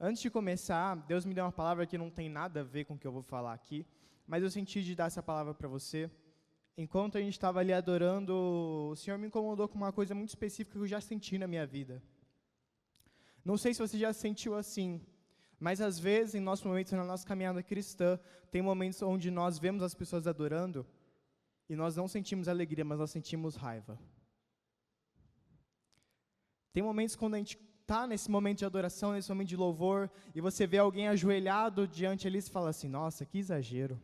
Antes de começar, Deus me deu uma palavra que não tem nada a ver com o que eu vou falar aqui, mas eu senti de dar essa palavra para você. Enquanto a gente estava ali adorando, o Senhor me incomodou com uma coisa muito específica que eu já senti na minha vida. Não sei se você já se sentiu assim, mas às vezes, em nossos momentos, na nossa caminhada cristã, tem momentos onde nós vemos as pessoas adorando e nós não sentimos alegria, mas nós sentimos raiva. Tem momentos quando a gente está nesse momento de adoração, nesse momento de louvor, e você vê alguém ajoelhado diante ali e fala assim, nossa, que exagero.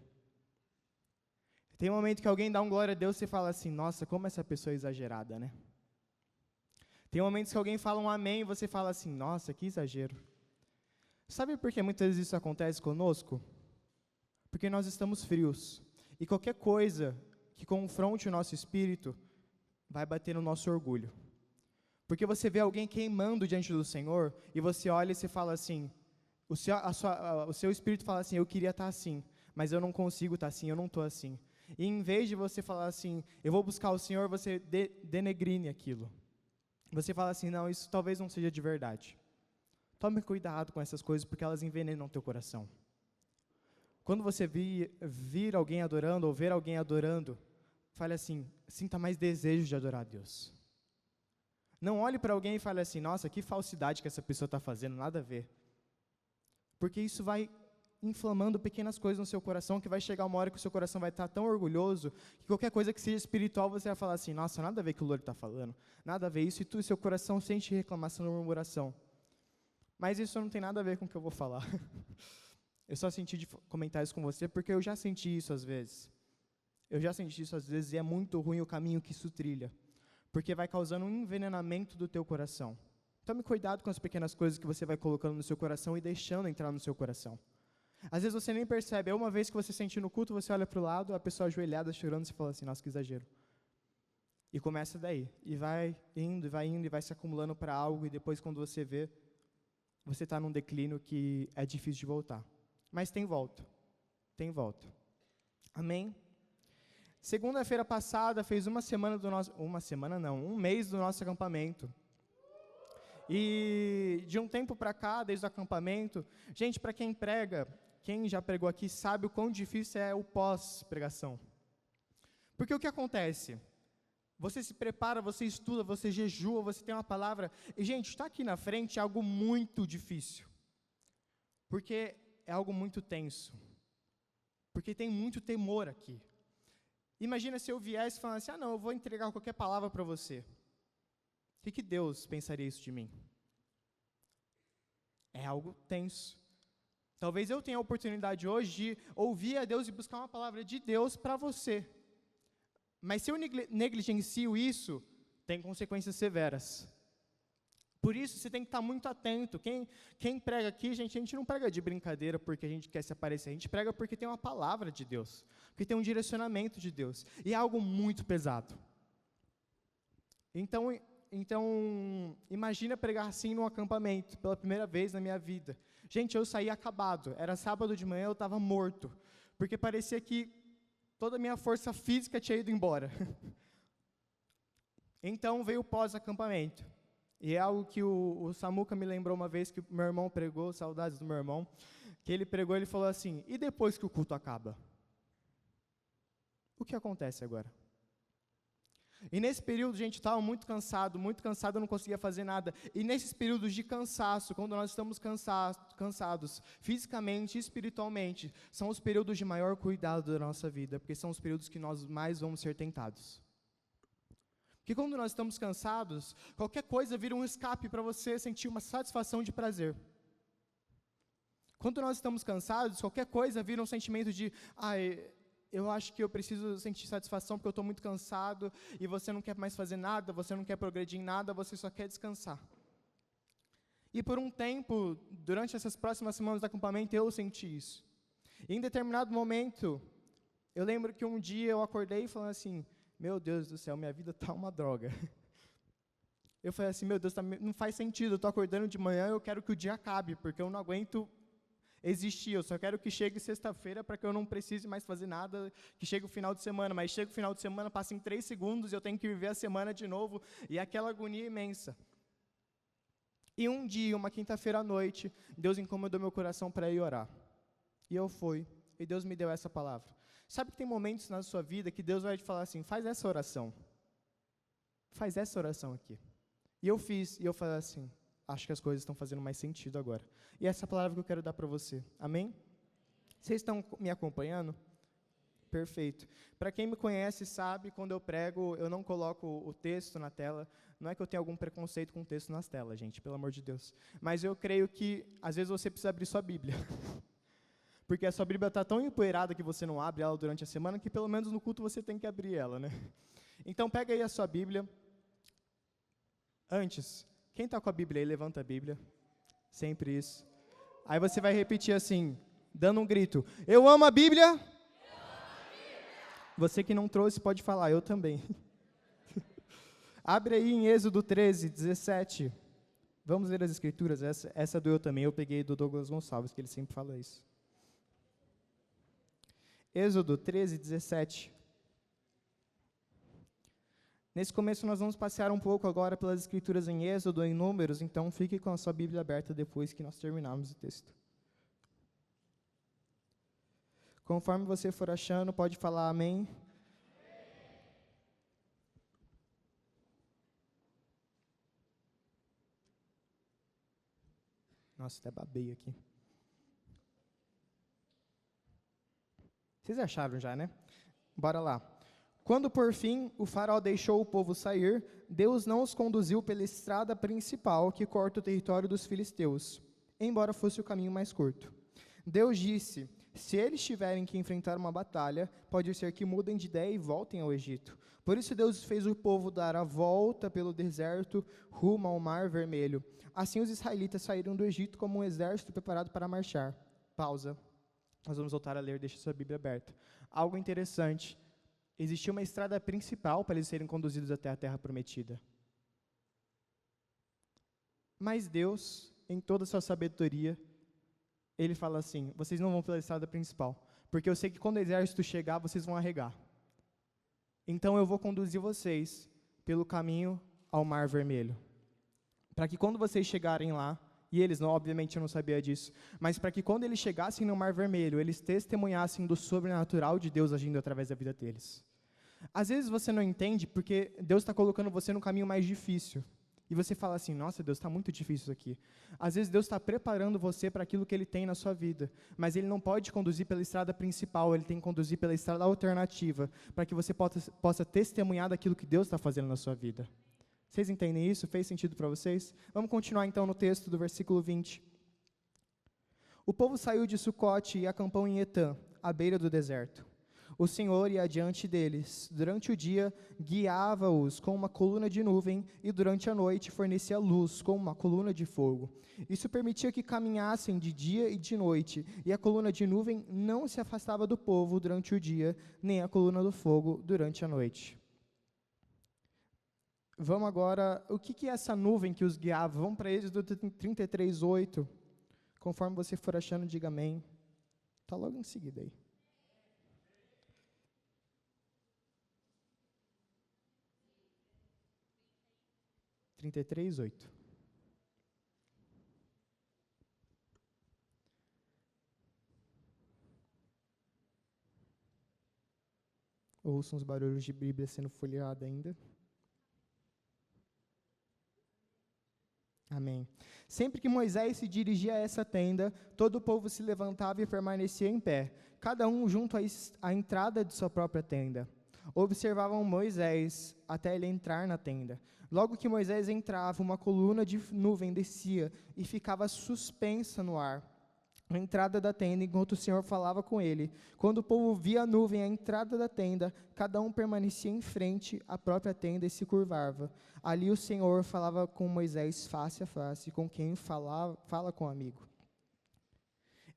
Tem um momento que alguém dá um glória a Deus e você fala assim, nossa, como essa pessoa é exagerada, né? Tem momentos que alguém fala um amém e você fala assim, nossa, que exagero. Sabe por que muitas vezes isso acontece conosco? Porque nós estamos frios. E qualquer coisa que confronte o nosso espírito vai bater no nosso orgulho. Porque você vê alguém queimando diante do Senhor e você olha e você fala assim, o seu espírito fala assim, eu queria estar assim, mas eu não consigo estar assim, eu não estou assim. E em vez de você falar assim, eu vou buscar o Senhor, você denegrine aquilo. Você fala assim, não, isso talvez não seja de verdade. Tome cuidado com essas coisas, porque elas envenenam o teu coração. Quando você vir alguém adorando, ou ver alguém adorando, fale assim, sinta mais desejo de adorar a Deus. Não olhe para alguém e fale assim, nossa, que falsidade que essa pessoa está fazendo, nada a ver. Porque isso vai inflamando pequenas coisas no seu coração, que vai chegar uma hora que o seu coração vai estar tão orgulhoso, que qualquer coisa que seja espiritual, você vai falar assim, nossa, nada a ver com o que o Lord está falando, nada a ver isso, e seu coração sente reclamação e murmuração. Mas isso não tem nada a ver com o que eu vou falar. Eu só senti de comentar isso com você, porque eu já senti isso às vezes. Eu já senti isso às vezes, e é muito ruim o caminho que isso trilha. Porque vai causando um envenenamento do teu coração. Tome cuidado com as pequenas coisas que você vai colocando no seu coração e deixando entrar no seu coração. Às vezes você nem percebe, uma vez que você sente no culto, você olha para o lado, a pessoa ajoelhada, chorando, você fala assim, nossa, que exagero. E começa daí, e vai indo, e vai se acumulando para algo, e depois quando você vê, você está num declínio que é difícil de voltar. Mas tem volta, tem volta. Amém? Segunda-feira passada, fez um mês do nosso acampamento. E de um tempo para cá, desde o acampamento, gente, para quem prega, quem já pregou aqui sabe o quão difícil é o pós-pregação. Porque o que acontece? Você se prepara, você estuda, você jejua, você tem uma palavra. E, gente, está aqui na frente é algo muito difícil. Porque é algo muito tenso. Porque tem muito temor aqui. Imagina se eu viesse e falasse, não, eu vou entregar qualquer palavra para você. O que Deus pensaria isso de mim? É algo tenso. Talvez eu tenha a oportunidade hoje de ouvir a Deus e buscar uma palavra de Deus para você. Mas se eu negligencio isso, tem consequências severas. Por isso, você tem que estar muito atento. Quem prega aqui, gente, a gente não prega de brincadeira porque a gente quer se aparecer. A gente prega porque tem uma palavra de Deus. Porque tem um direcionamento de Deus. E é algo muito pesado. Então, imagina pregar assim num acampamento, pela primeira vez na minha vida. Gente, eu saí acabado. Era sábado de manhã, eu estava morto. Porque parecia que toda a minha força física tinha ido embora. Então, veio o pós-acampamento. E é algo que o Samuca me lembrou uma vez que meu irmão pregou, saudades do meu irmão, que ele pregou, ele falou assim, e depois que o culto acaba? O que acontece agora? E nesse período, gente, estava muito cansado, eu não conseguia fazer nada. E nesses períodos de cansaço, quando nós estamos cansados, fisicamente e espiritualmente, são os períodos de maior cuidado da nossa vida, porque são os períodos que nós mais vamos ser tentados. Porque quando nós estamos cansados, qualquer coisa vira um escape para você sentir uma satisfação de prazer. Quando nós estamos cansados, qualquer coisa vira um sentimento de, eu acho que eu preciso sentir satisfação porque eu estou muito cansado, e você não quer mais fazer nada, você não quer progredir em nada, você só quer descansar. E por um tempo, durante essas próximas semanas do acampamento, eu senti isso. E em determinado momento, eu lembro que um dia eu acordei falando assim, meu Deus do céu, minha vida está uma droga. Eu falei assim, meu Deus, não faz sentido, eu estou acordando de manhã, eu quero que o dia acabe, porque eu não aguento existir, eu só quero que chegue sexta-feira para que eu não precise mais fazer nada, que chegue o final de semana, mas chega o final de semana, passa em 3 segundos, e eu tenho que viver a semana de novo, e aquela agonia imensa. E um dia, uma quinta-feira à noite, Deus incomodou meu coração para ir orar. E eu fui, e Deus me deu essa palavra. Sabe que tem momentos na sua vida que Deus vai te falar assim, faz essa oração. Faz essa oração aqui. E eu fiz, e eu falei assim, acho que as coisas estão fazendo mais sentido agora. E essa é a palavra que eu quero dar para você. Amém? Vocês estão me acompanhando? Perfeito. Para quem me conhece sabe, quando eu prego, eu não coloco o texto na tela. Não é que eu tenha algum preconceito com o texto nas telas, gente, pelo amor de Deus. Mas eu creio que, às vezes, você precisa abrir sua Bíblia. Porque a sua Bíblia está tão empoeirada que você não abre ela durante a semana, que pelo menos no culto você tem que abrir ela, né? Então, pega aí a sua Bíblia. Antes, quem está com a Bíblia aí, levanta a Bíblia. Sempre isso. Aí você vai repetir assim, dando um grito. Eu amo a Bíblia. Você que não trouxe pode falar, eu também. Abre aí em Êxodo 13, 17. Vamos ler as escrituras. Essa do eu também, eu peguei do Douglas Gonçalves, que ele sempre fala isso. Êxodo 13, 17. Nesse começo nós vamos passear um pouco agora pelas escrituras em Êxodo, em Números, então fique com a sua Bíblia aberta depois que nós terminarmos o texto. Conforme você for achando, pode falar amém. Nossa, até babei aqui. Vocês acharam já, né? Bora lá. Quando, por fim, o faraó deixou o povo sair, Deus não os conduziu pela estrada principal que corta o território dos filisteus, embora fosse o caminho mais curto. Deus disse, se eles tiverem que enfrentar uma batalha, pode ser que mudem de ideia e voltem ao Egito. Por isso Deus fez o povo dar a volta pelo deserto rumo ao Mar Vermelho. Assim os israelitas saíram do Egito como um exército preparado para marchar. Pausa. Nós vamos voltar a ler, deixa sua Bíblia aberta. Algo interessante. Existia uma estrada principal para eles serem conduzidos até a terra prometida. Mas Deus, em toda a sua sabedoria, Ele fala assim, vocês não vão pela estrada principal, porque eu sei que quando o exército chegar, vocês vão arregar. Então eu vou conduzir vocês pelo caminho ao Mar Vermelho. Para que quando vocês chegarem lá, e eles, não, obviamente eu não sabia disso, mas para que quando eles chegassem no Mar Vermelho, eles testemunhassem do sobrenatural de Deus agindo através da vida deles. Às vezes você não entende porque Deus está colocando você no caminho mais difícil. E você fala assim, nossa, Deus, está muito difícil isso aqui. Às vezes Deus está preparando você para aquilo que Ele tem na sua vida, mas Ele não pode conduzir pela estrada principal, Ele tem que conduzir pela estrada alternativa, para que você possa testemunhar daquilo que Deus está fazendo na sua vida. Vocês entendem isso? Fez sentido para vocês? Vamos continuar então no texto do versículo 20. O povo saiu de Sucote e acampou em Etã, à beira do deserto. O Senhor ia adiante deles. Durante o dia, guiava-os com uma coluna de nuvem e durante a noite fornecia luz com uma coluna de fogo. Isso permitia que caminhassem de dia e de noite, e a coluna de nuvem não se afastava do povo durante o dia, nem a coluna do fogo durante a noite. Vamos agora, o que é essa nuvem que os guiava? Vamos para Êxodo 33, 8. Conforme você for achando, diga amém. Está logo em seguida aí. 33, 8. Ouçam os barulhos de Bíblia sendo folheada ainda. Amém. Sempre que Moisés se dirigia a essa tenda, todo o povo se levantava e permanecia em pé, cada um junto à entrada de sua própria tenda. Observavam Moisés até ele entrar na tenda. Logo que Moisés entrava, uma coluna de nuvem descia e ficava suspensa no ar, na entrada da tenda, enquanto o Senhor falava com ele. Quando o povo via a nuvem à entrada da tenda, cada um permanecia em frente à própria tenda e se curvava. Ali o Senhor falava com Moisés face a face, com quem fala com um amigo.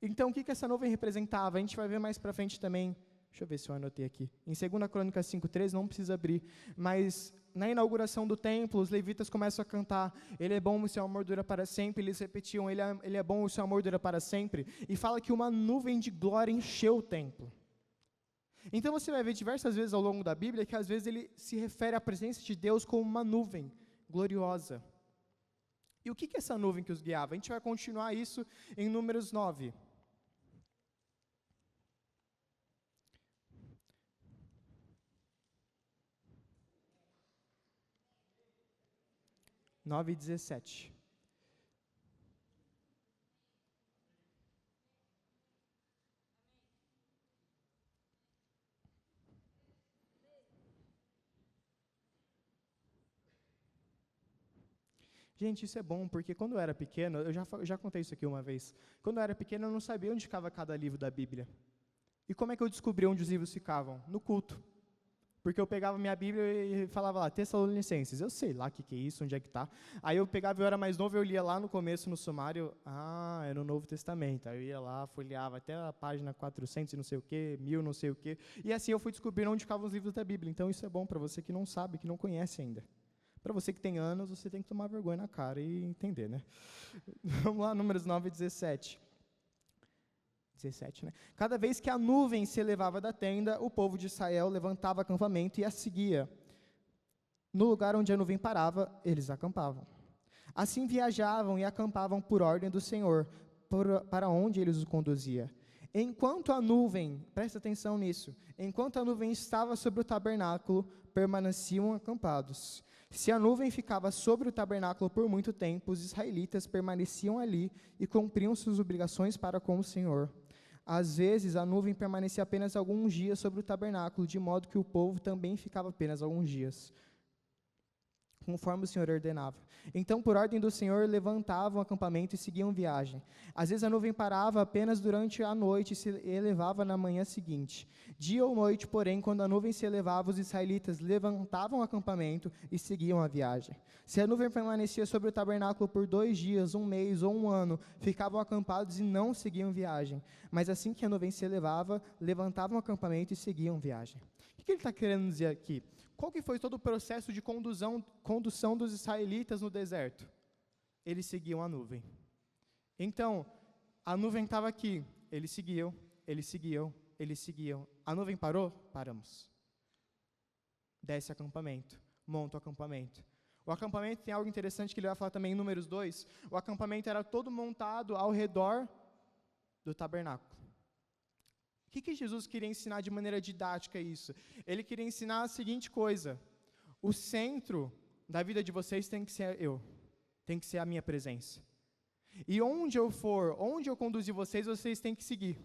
Então, o que essa nuvem representava? A gente vai ver mais para frente também. Deixa eu ver se eu anotei aqui. Em 2 Crônicas 5:3, não precisa abrir, mas na inauguração do templo, os levitas começam a cantar, Ele é bom, o seu amor dura para sempre. Eles repetiam, Ele é bom, o seu amor dura para sempre. E fala que uma nuvem de glória encheu o templo. Então você vai ver diversas vezes ao longo da Bíblia que às vezes ele se refere à presença de Deus como uma nuvem gloriosa. E o que é essa nuvem que os guiava? A gente vai continuar isso em Números 9. Nove e 17. Gente, isso é bom, porque quando eu era pequeno, eu já contei isso aqui uma vez, quando eu era pequeno eu não sabia onde ficava cada livro da Bíblia. E como é que eu descobri onde os livros ficavam? No culto. Porque eu pegava minha Bíblia e falava lá, Tessalonicenses, eu sei lá o que é isso, onde é que está. Aí eu pegava, eu era mais novo, eu lia lá no começo, no sumário, é no Novo Testamento. Aí eu ia lá, folheava até a página 400 e não sei o quê, 1000 não sei o quê. E assim eu fui descobrindo onde ficavam os livros da Bíblia. Então isso é bom para você que não sabe, que não conhece ainda. Para você que tem anos, você tem que tomar vergonha na cara e entender, né? Vamos lá, Números 9 e 17. 17, né? Cada vez que a nuvem se elevava da tenda, o povo de Israel levantava acampamento e a seguia. No lugar onde a nuvem parava, eles acampavam. Assim viajavam e acampavam por ordem do Senhor, para onde ele os conduzia. Enquanto a nuvem, presta atenção nisso, enquanto a nuvem estava sobre o tabernáculo, permaneciam acampados. Se a nuvem ficava sobre o tabernáculo por muito tempo, os israelitas permaneciam ali e cumpriam suas obrigações para com o Senhor. Às vezes, a nuvem permanecia apenas alguns dias sobre o tabernáculo, de modo que o povo também ficava apenas alguns dias, conforme o Senhor ordenava. Então, por ordem do Senhor, levantavam o acampamento e seguiam viagem. Às vezes a nuvem parava apenas durante a noite e se elevava na manhã seguinte. Dia ou noite, porém, quando a nuvem se elevava, os israelitas levantavam o acampamento e seguiam a viagem. Se a nuvem permanecia sobre o tabernáculo por 2 dias, 1 mês ou 1 ano, ficavam acampados e não seguiam viagem. Mas assim que a nuvem se elevava, levantavam o acampamento e seguiam viagem. O que ele está querendo dizer aqui? Qual que foi todo o processo de condução dos israelitas no deserto? Eles seguiam a nuvem. Então, a nuvem estava aqui, eles seguiam, eles seguiam, eles seguiam. A nuvem parou? Paramos. Desce acampamento, monta o acampamento. O acampamento tem algo interessante que ele vai falar também em Números 2. O acampamento era todo montado ao redor do tabernáculo. O que Jesus queria ensinar de maneira didática isso? Ele queria ensinar a seguinte coisa: o centro da vida de vocês tem que ser eu, tem que ser a minha presença. E onde eu for, onde eu conduzir vocês, vocês têm que seguir.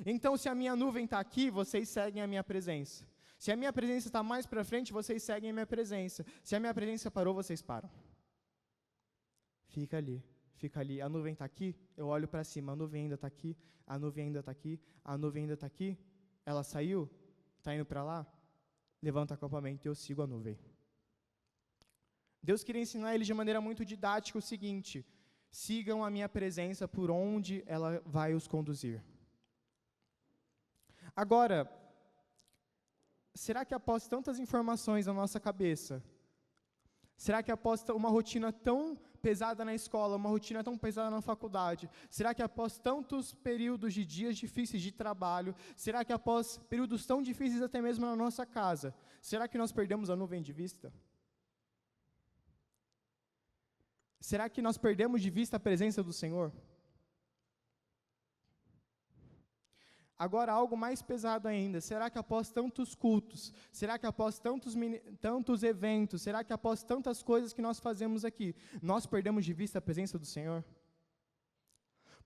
Então, se a minha nuvem está aqui, vocês seguem a minha presença. Se a minha presença está mais para frente, vocês seguem a minha presença. Se a minha presença parou, vocês param. Fica ali. Fica ali, a nuvem está aqui, eu olho para cima, a nuvem ainda está aqui, a nuvem ainda está aqui, a nuvem ainda está aqui, ela saiu, está indo para lá, levanta o acampamento e eu sigo a nuvem. Deus queria ensinar eles de maneira muito didática o seguinte: sigam a minha presença por onde ela vai os conduzir. Agora, será que após tantas informações na nossa cabeça, será que após uma rotina tão pesada na escola, uma rotina tão pesada na faculdade, será que após tantos períodos de dias difíceis de trabalho, será que após períodos tão difíceis até mesmo na nossa casa, será que nós perdemos a nuvem de vista? Será que nós perdemos de vista a presença do Senhor? Agora, algo mais pesado ainda, será que após tantos cultos, será que após tantos eventos, será que após tantas coisas que nós fazemos aqui, nós perdemos de vista a presença do Senhor?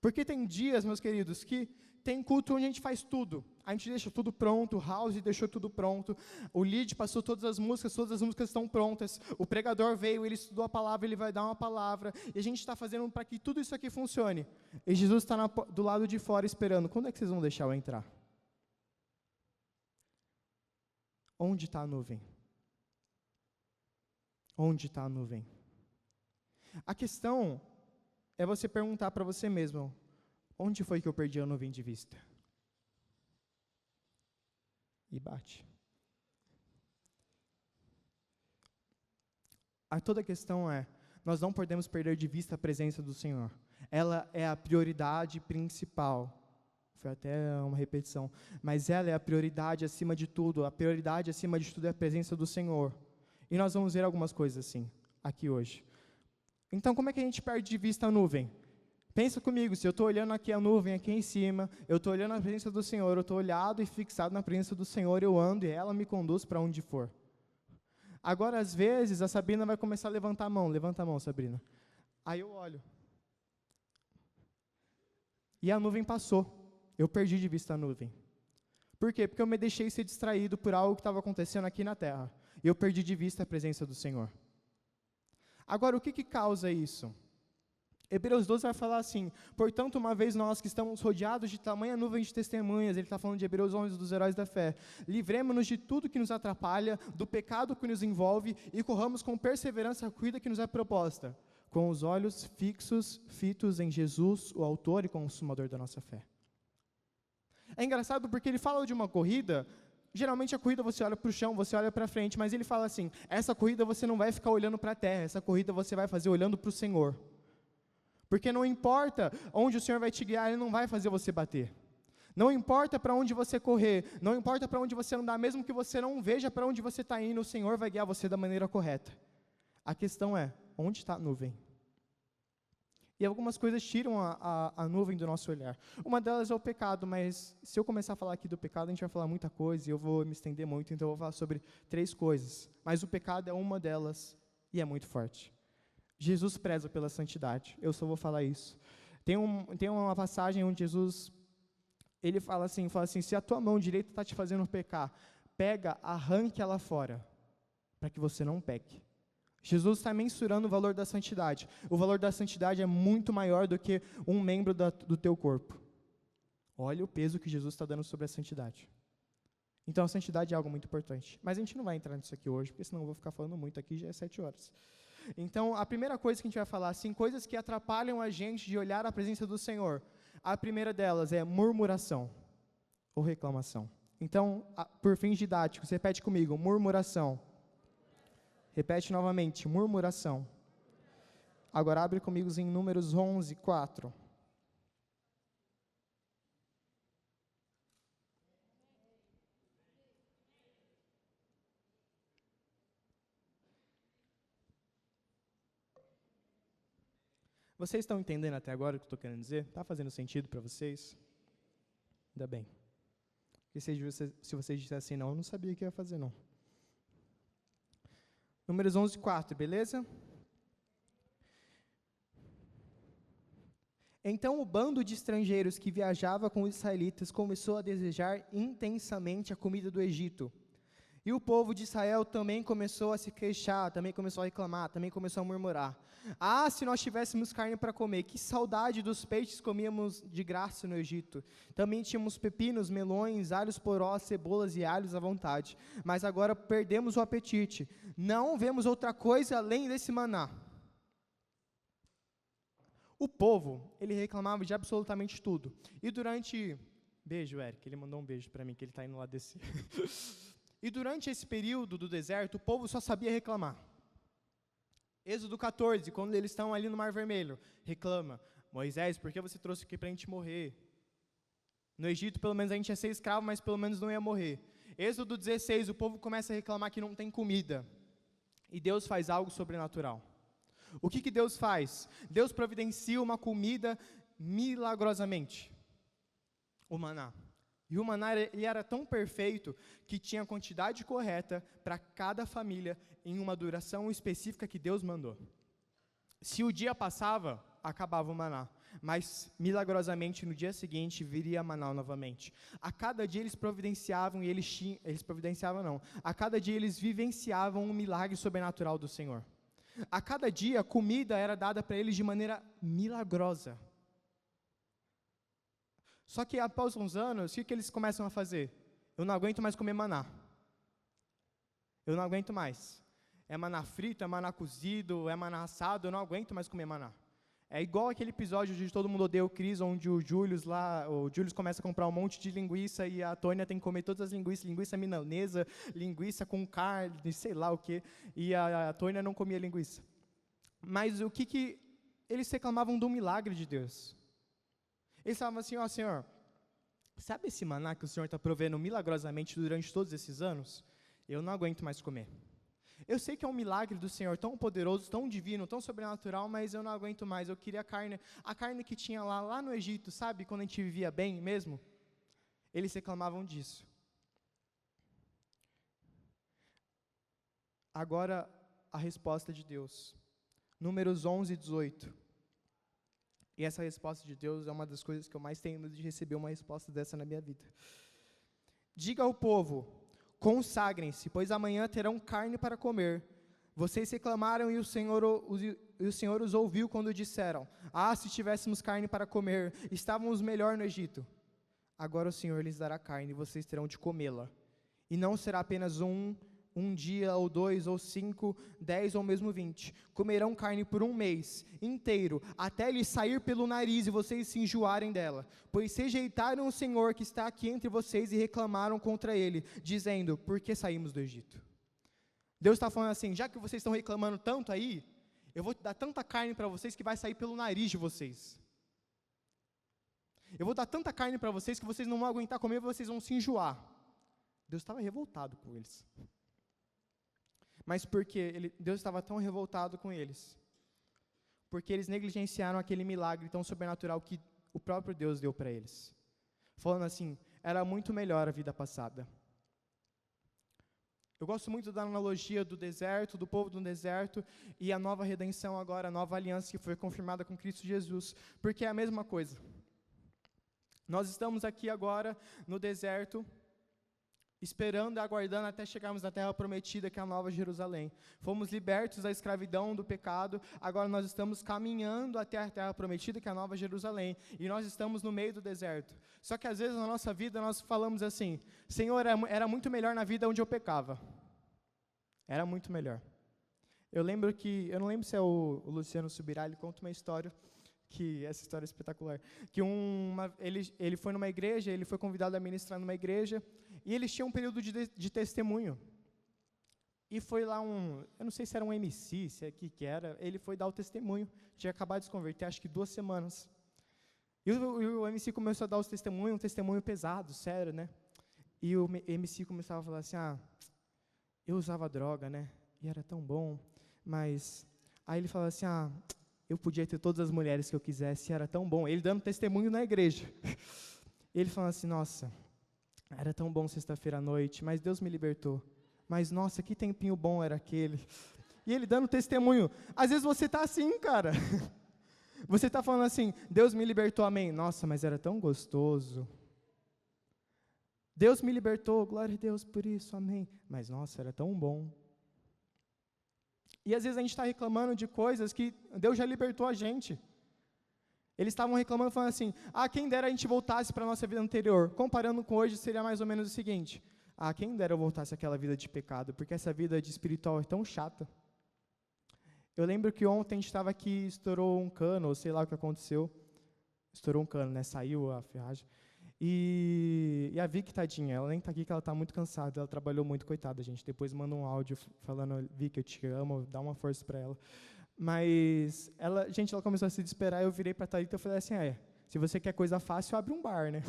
Porque tem dias, meus queridos, que tem culto onde a gente faz tudo. A gente deixa tudo pronto, o House deixou tudo pronto, o lead passou todas as músicas estão prontas, o pregador veio, ele estudou a palavra, ele vai dar uma palavra, e a gente está fazendo para que tudo isso aqui funcione. E Jesus está do lado de fora esperando. Quando é que vocês vão deixar eu entrar? Onde está a nuvem? Onde está a nuvem? A questão é você perguntar para você mesmo: onde foi que eu perdi a nuvem de vista? E bate. Toda a questão é, nós não podemos perder de vista a presença do Senhor. Ela é a prioridade principal. Foi até uma repetição. Mas ela é a prioridade acima de tudo. A prioridade acima de tudo é a presença do Senhor. E nós vamos ver algumas coisas assim, aqui hoje. Então, como é que a gente perde de vista a nuvem? Pensa comigo, se eu estou olhando aqui a nuvem, aqui em cima, eu estou olhando a presença do Senhor, eu estou olhado e fixado na presença do Senhor, eu ando e ela me conduz para onde for. Agora, às vezes, a Sabrina vai começar a levantar a mão. Levanta a mão, Sabrina. Aí eu olho. E a nuvem passou. Eu perdi de vista a nuvem. Por quê? Porque eu me deixei ser distraído por algo que estava acontecendo aqui na terra. E eu perdi de vista a presença do Senhor. Agora, o que causa isso? Hebreus 12 vai falar assim: portanto, uma vez nós que estamos rodeados de tamanha nuvem de testemunhas, ele está falando de Hebreus 11, dos heróis da fé, livremos-nos de tudo que nos atrapalha, do pecado que nos envolve, e corramos com perseverança a corrida que nos é proposta, com os olhos fitos em Jesus, o autor e consumador da nossa fé. É engraçado porque ele fala de uma corrida. Geralmente a corrida você olha para o chão, você olha para frente, mas ele fala assim: essa corrida você não vai ficar olhando para a terra, essa corrida você vai fazer olhando para o Senhor. Porque não importa onde o Senhor vai te guiar, Ele não vai fazer você bater. Não importa para onde você correr, não importa para onde você andar, mesmo que você não veja para onde você está indo, o Senhor vai guiar você da maneira correta. A questão é, onde está a nuvem? E algumas coisas tiram a nuvem do nosso olhar. Uma delas é o pecado, mas se eu começar a falar aqui do pecado, a gente vai falar muita coisa, e eu vou me estender muito, então eu vou falar sobre 3 coisas. Mas o pecado é uma delas, e é muito forte. Jesus preza pela santidade, eu só vou falar isso. Tem uma passagem onde Jesus, ele fala assim, se a tua mão direita está te fazendo pecar, pega, arranque ela fora, para que você não peque. Jesus está mensurando o valor da santidade. O valor da santidade é muito maior do que um membro do teu corpo. Olha o peso que Jesus está dando sobre a santidade. Então a santidade é algo muito importante. Mas a gente não vai entrar nisso aqui hoje, porque senão eu vou ficar falando muito aqui, já é 7 horas. Então, a primeira coisa que a gente vai falar, assim, coisas que atrapalham a gente de olhar a presença do Senhor. A primeira delas é murmuração ou reclamação. Então, por fins didáticos, repete comigo, murmuração. Repete novamente, murmuração. Agora abre comigo em Números 11, 4. Vocês estão entendendo até agora o que eu estou querendo dizer? Está fazendo sentido para vocês? Ainda bem. Porque se vocês dissessem não, eu não sabia o que ia fazer, não. Números 11, 4, beleza? Então o bando de estrangeiros que viajava com os israelitas começou a desejar intensamente a comida do Egito. E o povo de Israel também começou a se queixar, também começou a reclamar, também começou a murmurar. Ah, se nós tivéssemos carne para comer, que saudade dos peixes comíamos de graça no Egito. Também tínhamos pepinos, melões, alhos porós, cebolas e alhos à vontade. Mas agora perdemos o apetite. Não vemos outra coisa além desse maná. O povo, ele reclamava de absolutamente tudo. E durante... Beijo, Eric, ele mandou um beijo para mim, que ele está indo lá descer. E durante esse período do deserto, o povo só sabia reclamar. Êxodo 14, quando eles estão ali no Mar Vermelho, reclama: Moisés, por que você trouxe aqui para a gente morrer? No Egito, pelo menos a gente ia ser escravo, mas pelo menos não ia morrer. Êxodo 16, o povo começa a reclamar que não tem comida. E Deus faz algo sobrenatural. O que Deus faz? Deus providencia uma comida milagrosamente. O maná. E o maná ele era tão perfeito que tinha a quantidade correta para cada família em uma duração específica que Deus mandou. Se o dia passava, acabava o maná, mas milagrosamente no dia seguinte viria maná novamente. A cada dia eles providenciavam a cada dia eles vivenciavam um milagre sobrenatural do Senhor. A cada dia a comida era dada para eles de maneira milagrosa. Só que após uns anos, o que eles começam a fazer? Eu não aguento mais comer maná. Eu não aguento mais. É maná frito, é maná cozido, é maná assado, eu não aguento mais comer maná. É igual aquele episódio de Todo Mundo Odeia o Chris, onde o Július começa a comprar um monte de linguiça e a Tônia tem que comer todas as linguiças, linguiça milanesa, linguiça com carne, sei lá o que, e a Tônia não comia linguiça. Mas o que eles reclamavam do milagre de Deus? Eles falavam assim: ó, Senhor, sabe esse maná que o Senhor está provendo milagrosamente durante todos esses anos? Eu não aguento mais comer. Eu sei que é um milagre do Senhor, tão poderoso, tão divino, tão sobrenatural, mas eu não aguento mais, eu queria a carne que tinha lá no Egito, sabe, quando a gente vivia bem mesmo? Eles reclamavam disso. Agora, a resposta de Deus. Números 11 e 18. E essa resposta de Deus é uma das coisas que eu mais tenho medo de receber uma resposta dessa na minha vida. Diga ao povo, consagrem-se, pois amanhã terão carne para comer. Vocês reclamaram e o Senhor os ouviu quando disseram, se tivéssemos carne para comer, estávamos melhor no Egito. Agora o Senhor lhes dará carne e vocês terão de comê-la. E não será apenas um dia, ou 2, ou 5, 10, ou mesmo 20. Comerão carne por 1 mês inteiro, até lhe sair pelo nariz e vocês se enjoarem dela. Pois rejeitaram o Senhor que está aqui entre vocês e reclamaram contra Ele, dizendo, por que saímos do Egito? Deus está falando assim, já que vocês estão reclamando tanto aí, eu vou dar tanta carne para vocês que vai sair pelo nariz de vocês. Eu vou dar tanta carne para vocês que vocês não vão aguentar comer e vocês vão se enjoar. Deus estava revoltado com eles. Mas por que Deus estava tão revoltado com eles? Porque eles negligenciaram aquele milagre tão sobrenatural que o próprio Deus deu para eles. Falando assim, era muito melhor a vida passada. Eu gosto muito da analogia do deserto, do povo do deserto, e a nova redenção agora, a nova aliança que foi confirmada com Cristo Jesus, porque é a mesma coisa. Nós estamos aqui agora no deserto, esperando e aguardando até chegarmos na terra prometida, que é a Nova Jerusalém. Fomos libertos da escravidão, do pecado, agora nós estamos caminhando até a terra prometida, que é a Nova Jerusalém, e nós estamos no meio do deserto. Só que às vezes na nossa vida nós falamos assim, Senhor, era muito melhor na vida onde eu pecava. Era muito melhor. Eu não lembro se é o Luciano Subirá, ele conta uma história, que essa história é espetacular, que ele foi numa igreja, ele foi convidado a ministrar numa igreja, e eles tinham um período de testemunho. E foi lá eu não sei se era um MC, se é que era, ele foi dar o testemunho, tinha acabado de se converter, acho que 2 semanas. E o MC começou a dar os testemunhos, um testemunho pesado, sério, né? E o MC começava a falar assim, eu usava droga, né? E era tão bom, mas... Aí ele falava assim, eu podia ter todas as mulheres que eu quisesse, era tão bom. Ele dando testemunho na igreja. Ele falando assim, nossa, era tão bom sexta-feira à noite, mas Deus me libertou. Mas, nossa, que tempinho bom era aquele. E ele dando testemunho. Às vezes você está assim, cara. Você está falando assim, Deus me libertou, amém. Nossa, mas era tão gostoso. Deus me libertou, glória a Deus por isso, amém. Mas, nossa, era tão bom. E às vezes a gente está reclamando de coisas que Deus já libertou a gente. Eles estavam reclamando, falando assim, quem dera a gente voltasse para a nossa vida anterior. Comparando com hoje, seria mais ou menos o seguinte, quem dera eu voltasse àquela vida de pecado, porque essa vida de espiritual é tão chata. Eu lembro que ontem a gente estava aqui, estourou um cano, ou sei lá o que aconteceu. Estourou um cano, né? Saiu a ferragem. E a Vicky, tadinha, ela nem está aqui, que ela está muito cansada, ela trabalhou muito, coitada, gente. Depois manda um áudio falando, Vicky, eu te amo, dá uma força para ela. Mas, ela começou a se desesperar, eu virei para a Thalita e falei assim, se você quer coisa fácil, abre um bar, né?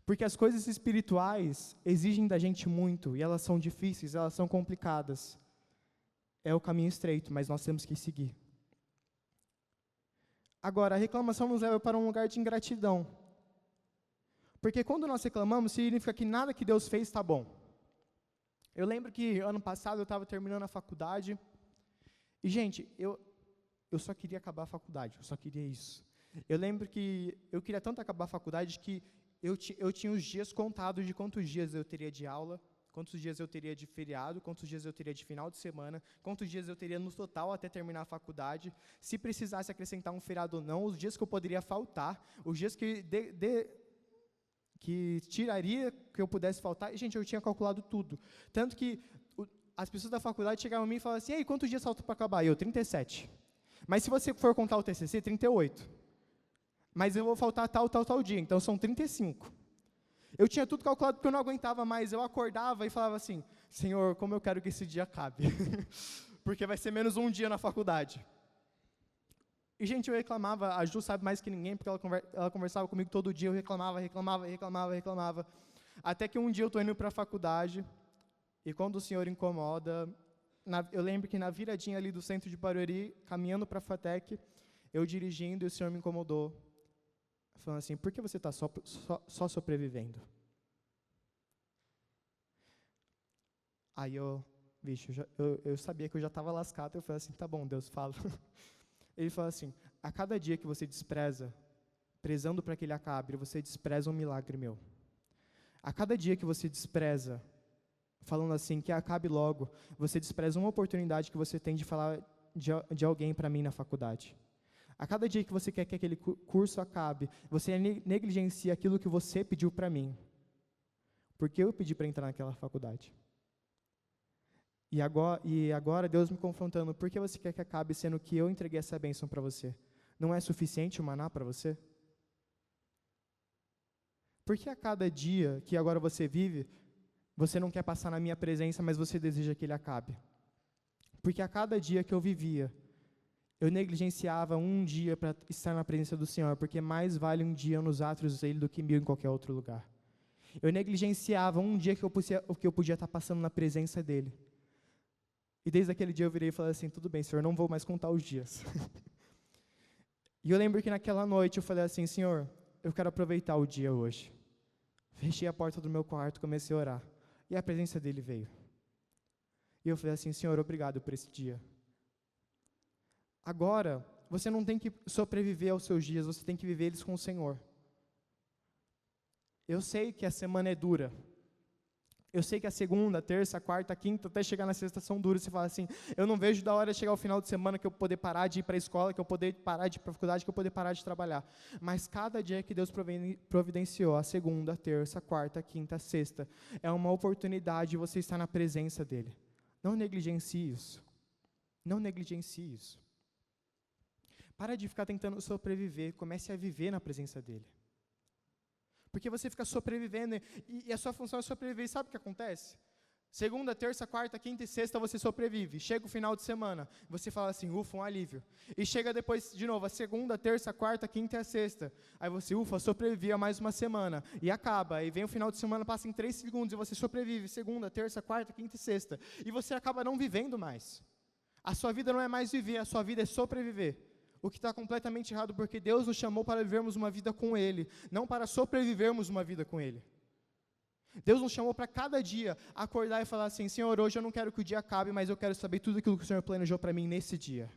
Porque as coisas espirituais exigem da gente muito, e elas são difíceis, elas são complicadas. É o caminho estreito, mas nós temos que seguir. Agora, a reclamação nos leva para um lugar de ingratidão. Porque quando nós reclamamos, significa que nada que Deus fez está bom. Eu lembro que ano passado eu estava terminando a faculdade, e, gente, eu só queria acabar a faculdade, eu só queria isso. Eu lembro que eu queria tanto acabar a faculdade que eu tinha os dias contados de quantos dias eu teria de aula, quantos dias eu teria de feriado, quantos dias eu teria de final de semana, quantos dias eu teria no total até terminar a faculdade, se precisasse acrescentar um feriado ou não, os dias que eu poderia faltar, os dias que tiraria, que eu pudesse faltar, e, gente, eu tinha calculado tudo. Tanto que as pessoas da faculdade chegavam a mim e falavam assim, quantos dias faltam para acabar? Eu, 37. Mas se você for contar o TCC, 38. Mas eu vou faltar tal dia, então são 35. Eu tinha tudo calculado porque eu não aguentava mais, eu acordava e falava assim, Senhor, como eu quero que esse dia acabe, porque vai ser menos um dia na faculdade. E, gente, eu reclamava, a Ju sabe mais que ninguém, porque ela conversava comigo todo dia, eu reclamava, até que um dia eu estou indo para a faculdade, e quando o Senhor incomoda, eu lembro que na viradinha ali do centro de Barueri, caminhando para a FATEC, eu dirigindo e o Senhor me incomodou, falando assim, por que você está só sobrevivendo? Aí eu sabia que eu já estava lascado, eu falei assim, tá bom, Deus, fala. Ele falou assim, a cada dia que você despreza, prezando para que ele acabe, você despreza um milagre meu. A cada dia que você despreza, falando assim, que acabe logo, você despreza uma oportunidade que você tem de falar de alguém para mim na faculdade. A cada dia que você quer que aquele curso acabe, você negligencia aquilo que você pediu para mim. Porque eu pedi para entrar naquela faculdade. E agora Deus me confrontando, por que você quer que acabe sendo que eu entreguei essa bênção para você? Não é suficiente o maná para você? Por que a cada dia que agora você vive, você não quer passar na minha presença, mas você deseja que ele acabe? Porque a cada dia que eu vivia, eu negligenciava um dia para estar na presença do Senhor, porque mais vale um dia nos átrios dele do que 1000 em qualquer outro lugar. Eu negligenciava um dia que eu podia estar passando na presença dele. E desde aquele dia eu virei e falei assim, tudo bem, Senhor, não vou mais contar os dias. E eu lembro que naquela noite eu falei assim, Senhor, eu quero aproveitar o dia hoje. Fechei a porta do meu quarto, comecei a orar. E a presença dele veio. E eu falei assim, Senhor, obrigado por esse dia. Agora, você não tem que sobreviver aos seus dias, você tem que viver eles com o Senhor. Eu sei que a semana é dura. Eu sei que a segunda, terça, quarta, quinta, até chegar na sexta são duras. Você fala assim, eu não vejo da hora de chegar ao final de semana que eu poder parar de ir para a escola, que eu poder parar de ir para a faculdade, que eu poder parar de trabalhar. Mas cada dia que Deus providenciou, a segunda, terça, quarta, quinta, sexta, é uma oportunidade de você estar na presença dEle. Não negligencie isso. Não negligencie isso. Para de ficar tentando sobreviver, comece a viver na presença dEle. Porque você fica sobrevivendo e a sua função é sobreviver. E sabe o que acontece? Segunda, terça, quarta, quinta e sexta você sobrevive. Chega o final de semana, você fala assim, ufa, um alívio. E chega depois, de novo, a segunda, terça, quarta, quinta e a sexta. Aí você, ufa, sobrevive a mais uma semana. E acaba. Aí vem o final de semana, passa em 3 segundos e você sobrevive. Segunda, terça, quarta, quinta e sexta. E você acaba não vivendo mais. A sua vida não é mais viver, a sua vida é sobreviver. O que está completamente errado, porque Deus nos chamou para vivermos uma vida com Ele, não para sobrevivermos uma vida com Ele. Deus nos chamou para cada dia acordar e falar assim, Senhor, hoje eu não quero que o dia acabe, mas eu quero saber tudo aquilo que o Senhor planejou para mim nesse dia.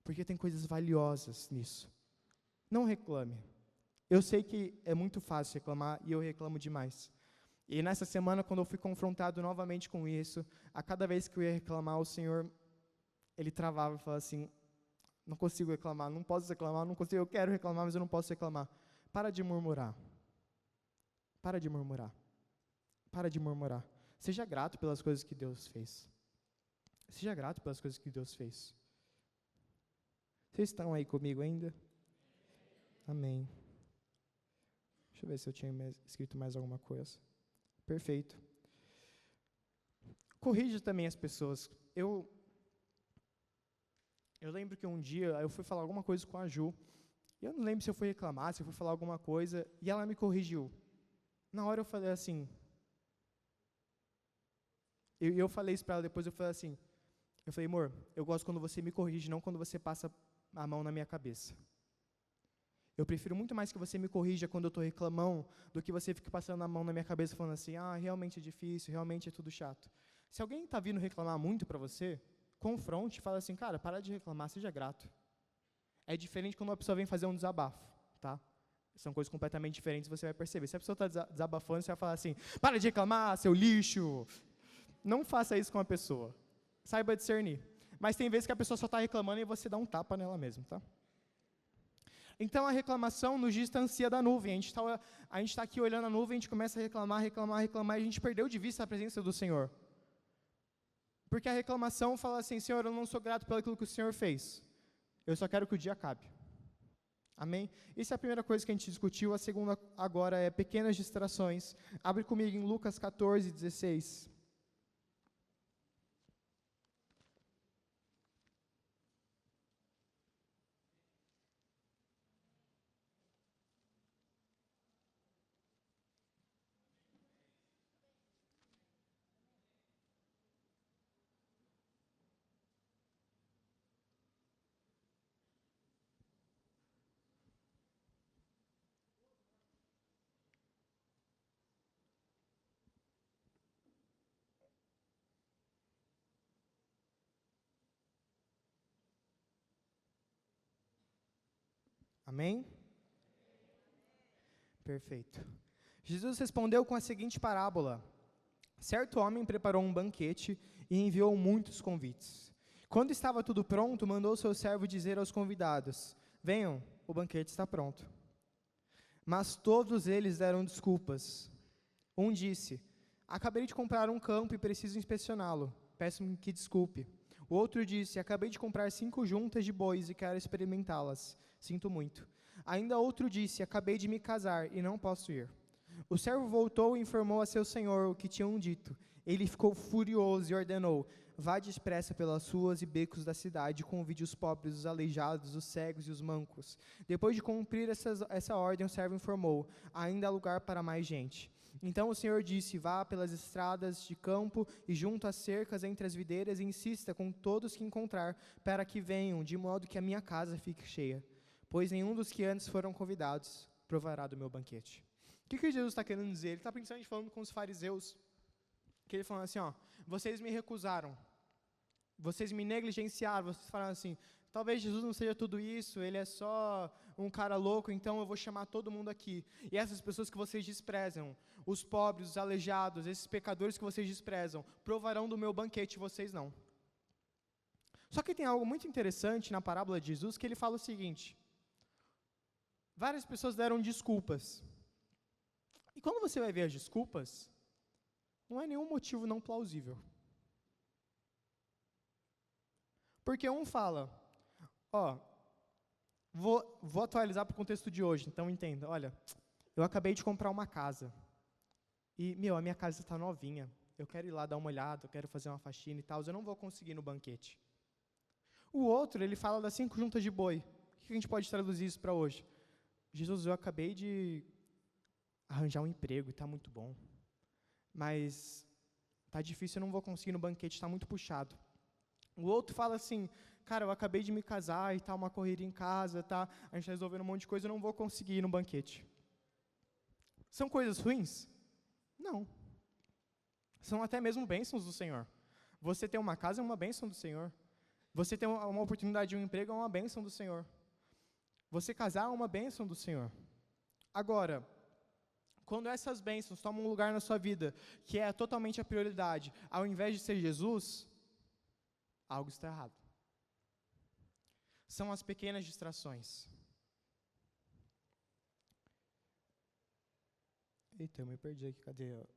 Porque tem coisas valiosas nisso. Não reclame. Eu sei que é muito fácil reclamar e eu reclamo demais. E nessa semana, quando eu fui confrontado novamente com isso, a cada vez que eu ia reclamar, o Senhor, Ele travava e falava assim, não consigo reclamar, não posso reclamar, não consigo, eu quero reclamar, mas eu não posso reclamar. Para de murmurar. Para de murmurar. Para de murmurar. Seja grato pelas coisas que Deus fez. Seja grato pelas coisas que Deus fez. Vocês estão aí comigo ainda? Amém. Deixa eu ver se eu tinha escrito mais alguma coisa. Perfeito. Corrija também as pessoas. Eu lembro que um dia eu fui falar alguma coisa com a Ju, e eu não lembro se eu fui reclamar, se eu fui falar alguma coisa, e ela me corrigiu. Na hora eu falei assim, eu falei isso para ela depois, eu falei, amor, eu gosto quando você me corrige, não quando você passa a mão na minha cabeça. Eu prefiro muito mais que você me corrija quando eu estou reclamando, do que você fique passando a mão na minha cabeça falando assim, realmente é difícil, realmente é tudo chato. Se alguém está vindo reclamar muito para você, confronte e fala assim, cara, para de reclamar, seja grato. É diferente quando uma pessoa vem fazer um desabafo, tá? São coisas completamente diferentes, você vai perceber. Se a pessoa está desabafando, você vai falar assim, para de reclamar, seu lixo. Não faça isso com a pessoa. Saiba discernir. Mas tem vezes que a pessoa só está reclamando e você dá um tapa nela mesmo, tá? Então a reclamação nos distancia da nuvem. A gente está aqui olhando a nuvem, a gente começa a reclamar, e a gente perdeu de vista a presença do Senhor. Porque a reclamação fala assim, Senhor, eu não sou grato pelo aquilo que o Senhor fez. Eu só quero que o dia acabe. Amém? Essa é a primeira coisa que a gente discutiu. A segunda agora é pequenas distrações. Abre comigo em Lucas 14, 16. Amém? Perfeito. Jesus respondeu com a seguinte parábola: certo homem preparou um banquete e enviou muitos convites. Quando estava tudo pronto, mandou seu servo dizer aos convidados: venham, o banquete está pronto. Mas todos eles deram desculpas. Um disse: acabei de comprar um campo e preciso inspecioná-lo. Peço-me que desculpe. O outro disse: acabei de comprar 5 juntas de bois e quero experimentá-las. Sinto muito. Ainda outro disse: acabei de me casar e não posso ir. O servo voltou e informou a seu senhor o que tinham dito. Ele ficou furioso e ordenou: vá depressa pelas ruas e becos da cidade e convide os pobres, os aleijados, os cegos e os mancos. Depois de cumprir essa ordem, o servo informou: ainda há lugar para mais gente. Então o Senhor disse: vá pelas estradas de campo e junto às cercas entre as videiras e insista com todos que encontrar, para que venham, de modo que a minha casa fique cheia. Pois nenhum dos que antes foram convidados provará do meu banquete. O que Jesus está querendo dizer? Ele está principalmente falando com os fariseus, que ele falou assim, vocês me recusaram, vocês me negligenciaram, vocês falaram assim, talvez Jesus não seja tudo isso, ele é só um cara louco, então eu vou chamar todo mundo aqui. E essas pessoas que vocês desprezam, os pobres, os aleijados, esses pecadores que vocês desprezam, provarão do meu banquete, vocês não. Só que tem algo muito interessante na parábola de Jesus, que ele fala o seguinte: várias pessoas deram desculpas. E quando você vai ver as desculpas, não é nenhum motivo não plausível. Porque um fala, vou atualizar para o contexto de hoje, então entenda, olha, eu acabei de comprar uma casa, e, a minha casa está novinha, eu quero ir lá dar uma olhada, eu quero fazer uma faxina e tal, eu não vou conseguir no banquete. O outro, ele fala das 5 juntas de boi. O que a gente pode traduzir isso para hoje? Jesus, eu acabei de arranjar um emprego e está muito bom, mas está difícil, eu não vou conseguir no banquete, está muito puxado. O outro fala assim, cara, eu acabei de me casar e está uma correria em casa, a gente está resolvendo um monte de coisa, eu não vou conseguir ir no banquete. São coisas ruins? Não. São até mesmo bênçãos do Senhor. Você ter uma casa é uma bênção do Senhor. Você ter uma oportunidade de um emprego é uma bênção do Senhor. Você casar é uma bênção do Senhor. Agora, quando essas bênçãos tomam um lugar na sua vida, que é totalmente a prioridade, ao invés de ser Jesus, algo está errado. São as pequenas distrações. Eita, eu me perdi aqui, cadê?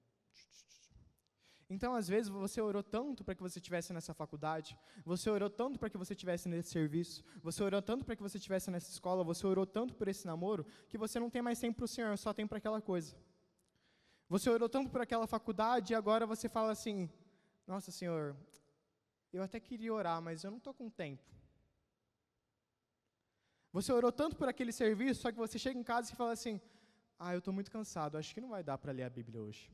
Então, às vezes, você orou tanto para que você estivesse nessa faculdade, você orou tanto para que você estivesse nesse serviço, você orou tanto para que você estivesse nessa escola, você orou tanto por esse namoro, que você não tem mais tempo para o Senhor, só tem para aquela coisa. Você orou tanto por aquela faculdade e agora você fala assim, nossa, Senhor, eu até queria orar, mas eu não estou com tempo. Você orou tanto por aquele serviço, só que você chega em casa e fala assim, eu estou muito cansado, acho que não vai dar para ler a Bíblia hoje.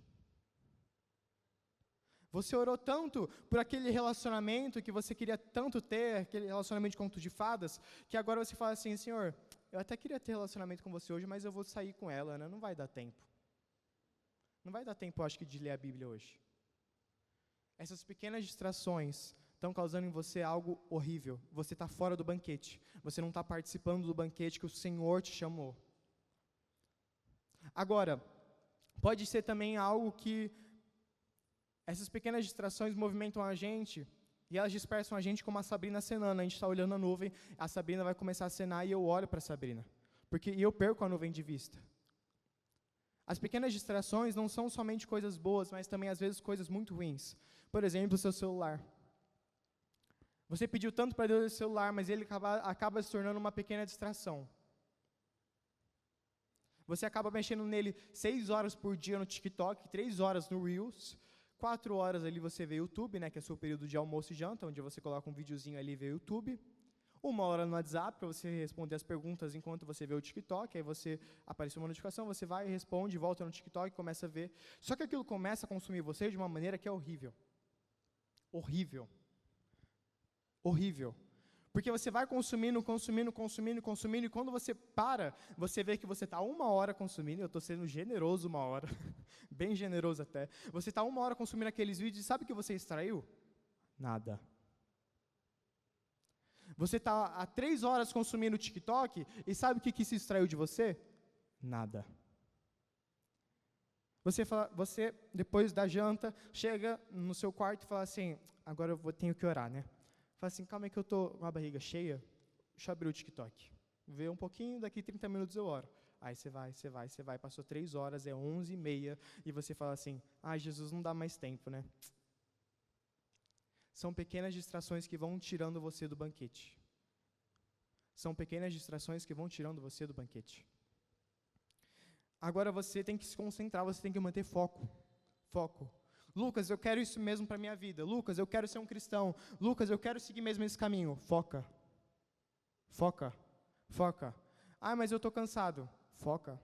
Você orou tanto por aquele relacionamento que você queria tanto ter, aquele relacionamento de conto de fadas, que agora você fala assim, Senhor, eu até queria ter relacionamento com você hoje, mas eu vou sair com ela, né? Não vai dar tempo. Não vai dar tempo, eu acho, de ler a Bíblia hoje. Essas pequenas distrações estão causando em você algo horrível. Você está fora do banquete. Você não está participando do banquete que o Senhor te chamou. Agora, pode ser também algo que essas pequenas distrações movimentam a gente e elas dispersam a gente como a Sabrina cenando. A gente está olhando a nuvem, a Sabrina vai começar a cenar e eu olho para a Sabrina. E eu perco a nuvem de vista. As pequenas distrações não são somente coisas boas, mas também às vezes coisas muito ruins. Por exemplo, o seu celular. Você pediu tanto para Deus esse celular, mas ele acaba se tornando uma pequena distração. Você acaba mexendo nele 6 horas por dia no TikTok, 3 horas no Reels, 4 horas ali você vê YouTube, né, que é o seu período de almoço e janta, onde você coloca um videozinho ali e vê YouTube. 1 hora no WhatsApp para você responder as perguntas enquanto você vê o TikTok, aí você aparece uma notificação, você vai, responde, volta no TikTok, começa a ver. Só que aquilo começa a consumir você de uma maneira que é horrível. Horrível. Horrível. Porque você vai consumindo, e quando você para, você vê que você está 1 hora consumindo, eu estou sendo generoso 1 hora, bem generoso até, você está 1 hora consumindo aqueles vídeos, e sabe o que você extraiu? Nada. Você está há 3 horas consumindo o TikTok e sabe o que se extraiu de você? Nada. Você, depois da janta, chega no seu quarto e fala assim, agora tenho que orar, né? Fala assim, calma aí que eu estou com a barriga cheia, deixa eu abrir o TikTok. Vê um pouquinho, daqui 30 minutos eu oro. Aí você vai, passou 3 horas, é 11h30, e você fala assim, Jesus, não dá mais tempo, né? São pequenas distrações que vão tirando você do banquete. São pequenas distrações que vão tirando você do banquete. Agora você tem que se concentrar, você tem que manter foco. Foco. Lucas, eu quero isso mesmo para a minha vida. Lucas, eu quero ser um cristão. Lucas, eu quero seguir mesmo esse caminho. Foca. Foca. Foca. Mas eu estou cansado. Foca.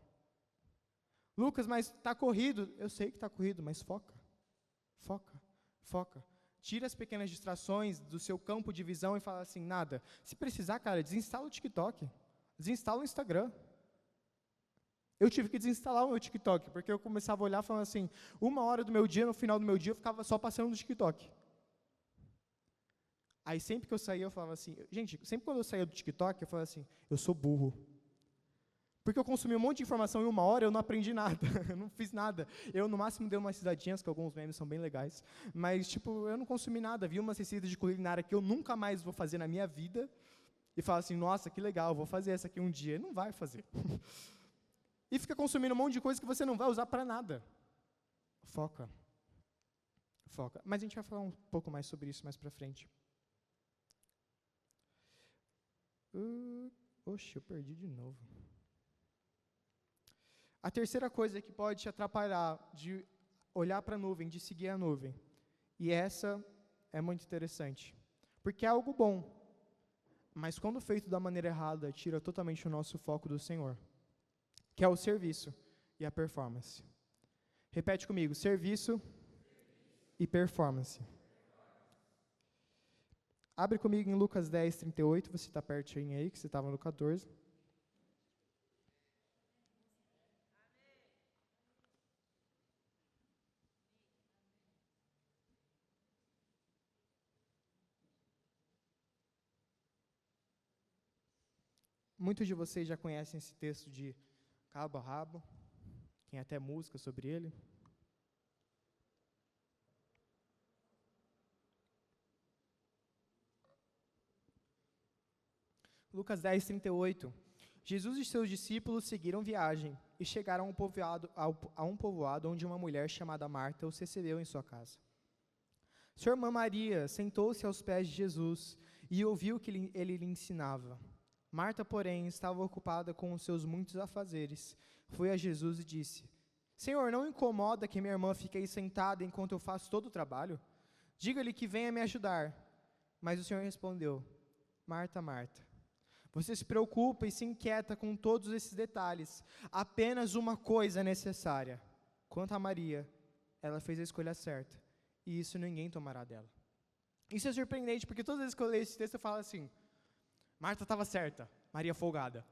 Lucas, mas está corrido. Eu sei que está corrido, mas foca. Foca. Foca. Tira as pequenas distrações do seu campo de visão e fala assim, nada. Se precisar, cara, desinstala o TikTok. Desinstala o Instagram. Eu tive que desinstalar o meu TikTok, porque eu começava a olhar falando assim, 1 hora do meu dia, no final do meu dia, eu ficava só passando no TikTok. Aí sempre que eu saía, eu falava assim, gente, sempre quando eu saía do TikTok, eu falava assim, eu sou burro. Porque eu consumi um monte de informação em 1 hora, eu não aprendi nada, eu não fiz nada. Eu, no máximo, dei umas risadinhas, que alguns memes são bem legais, mas, eu não consumi nada. Vi umas receitas de culinária que eu nunca mais vou fazer na minha vida, e falo assim, nossa, que legal, vou fazer essa aqui um dia. E não vai fazer. E fica consumindo um monte de coisa que você não vai usar para nada. Foca. Foca. Mas a gente vai falar um pouco mais sobre isso mais para frente. Oxe, eu perdi de novo. A terceira coisa que pode te atrapalhar de olhar para a nuvem, de seguir a nuvem. E essa é muito interessante. Porque é algo bom. Mas quando feito da maneira errada, tira totalmente o nosso foco do Senhor. Que é o serviço e a performance. Repete comigo, serviço e performance. Abre comigo em Lucas 10, 38, você está pertinho aí, que você estava no 14. Muitos de vocês já conhecem esse texto de cabo a rabo, tem até música sobre ele. Lucas 10, 38. Jesus e seus discípulos seguiram viagem e chegaram a um povoado onde uma mulher chamada Marta os recebeu em sua casa. Sua irmã Maria sentou-se aos pés de Jesus e ouviu que ele lhe ensinava. Marta, porém, estava ocupada com os seus muitos afazeres. Foi a Jesus e disse, Senhor, não incomoda que minha irmã fique aí sentada enquanto eu faço todo o trabalho? Diga-lhe que venha me ajudar. Mas o Senhor respondeu, Marta, Marta, você se preocupa e se inquieta com todos esses detalhes. Apenas uma coisa é necessária. Quanto a Maria, ela fez a escolha certa. E isso ninguém tomará dela. Isso é surpreendente, porque todas as vezes que eu leio esse texto, eu falo assim, Marta estava certa, Maria folgada.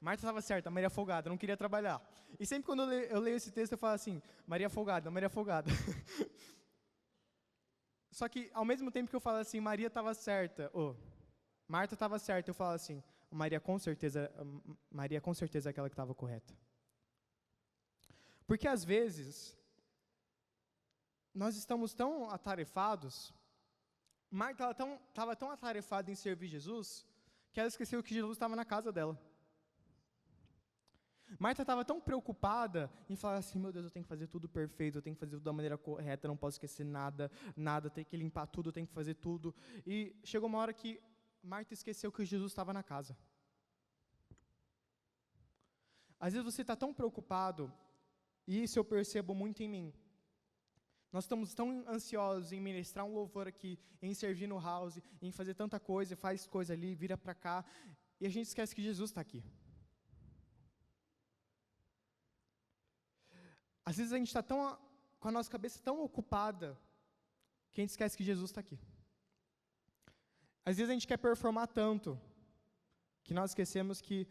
Marta estava certa, Maria folgada, não queria trabalhar. E sempre quando eu leio esse texto, eu falo assim, Maria folgada, Maria folgada. Só que, ao mesmo tempo que eu falo assim, Maria estava certa, Marta estava certa, eu falo assim, Maria com certeza é aquela que estava correta. Porque às vezes, nós estamos tão atarefados, Marta estava tão atarefada em servir Jesus, que ela esqueceu que Jesus estava na casa dela. Marta estava tão preocupada em falar assim, meu Deus, eu tenho que fazer tudo perfeito, eu tenho que fazer tudo da maneira correta, não posso esquecer nada, tenho que limpar tudo, eu tenho que fazer tudo. E chegou uma hora que Marta esqueceu que Jesus estava na casa. Às vezes você está tão preocupado, e isso eu percebo muito em mim. Nós estamos tão ansiosos em ministrar um louvor aqui, em servir no house, em fazer tanta coisa, faz coisa ali, vira para cá, e a gente esquece que Jesus está aqui. Às vezes a gente está com a nossa cabeça tão ocupada, que a gente esquece que Jesus está aqui. Às vezes a gente quer performar tanto, que nós esquecemos que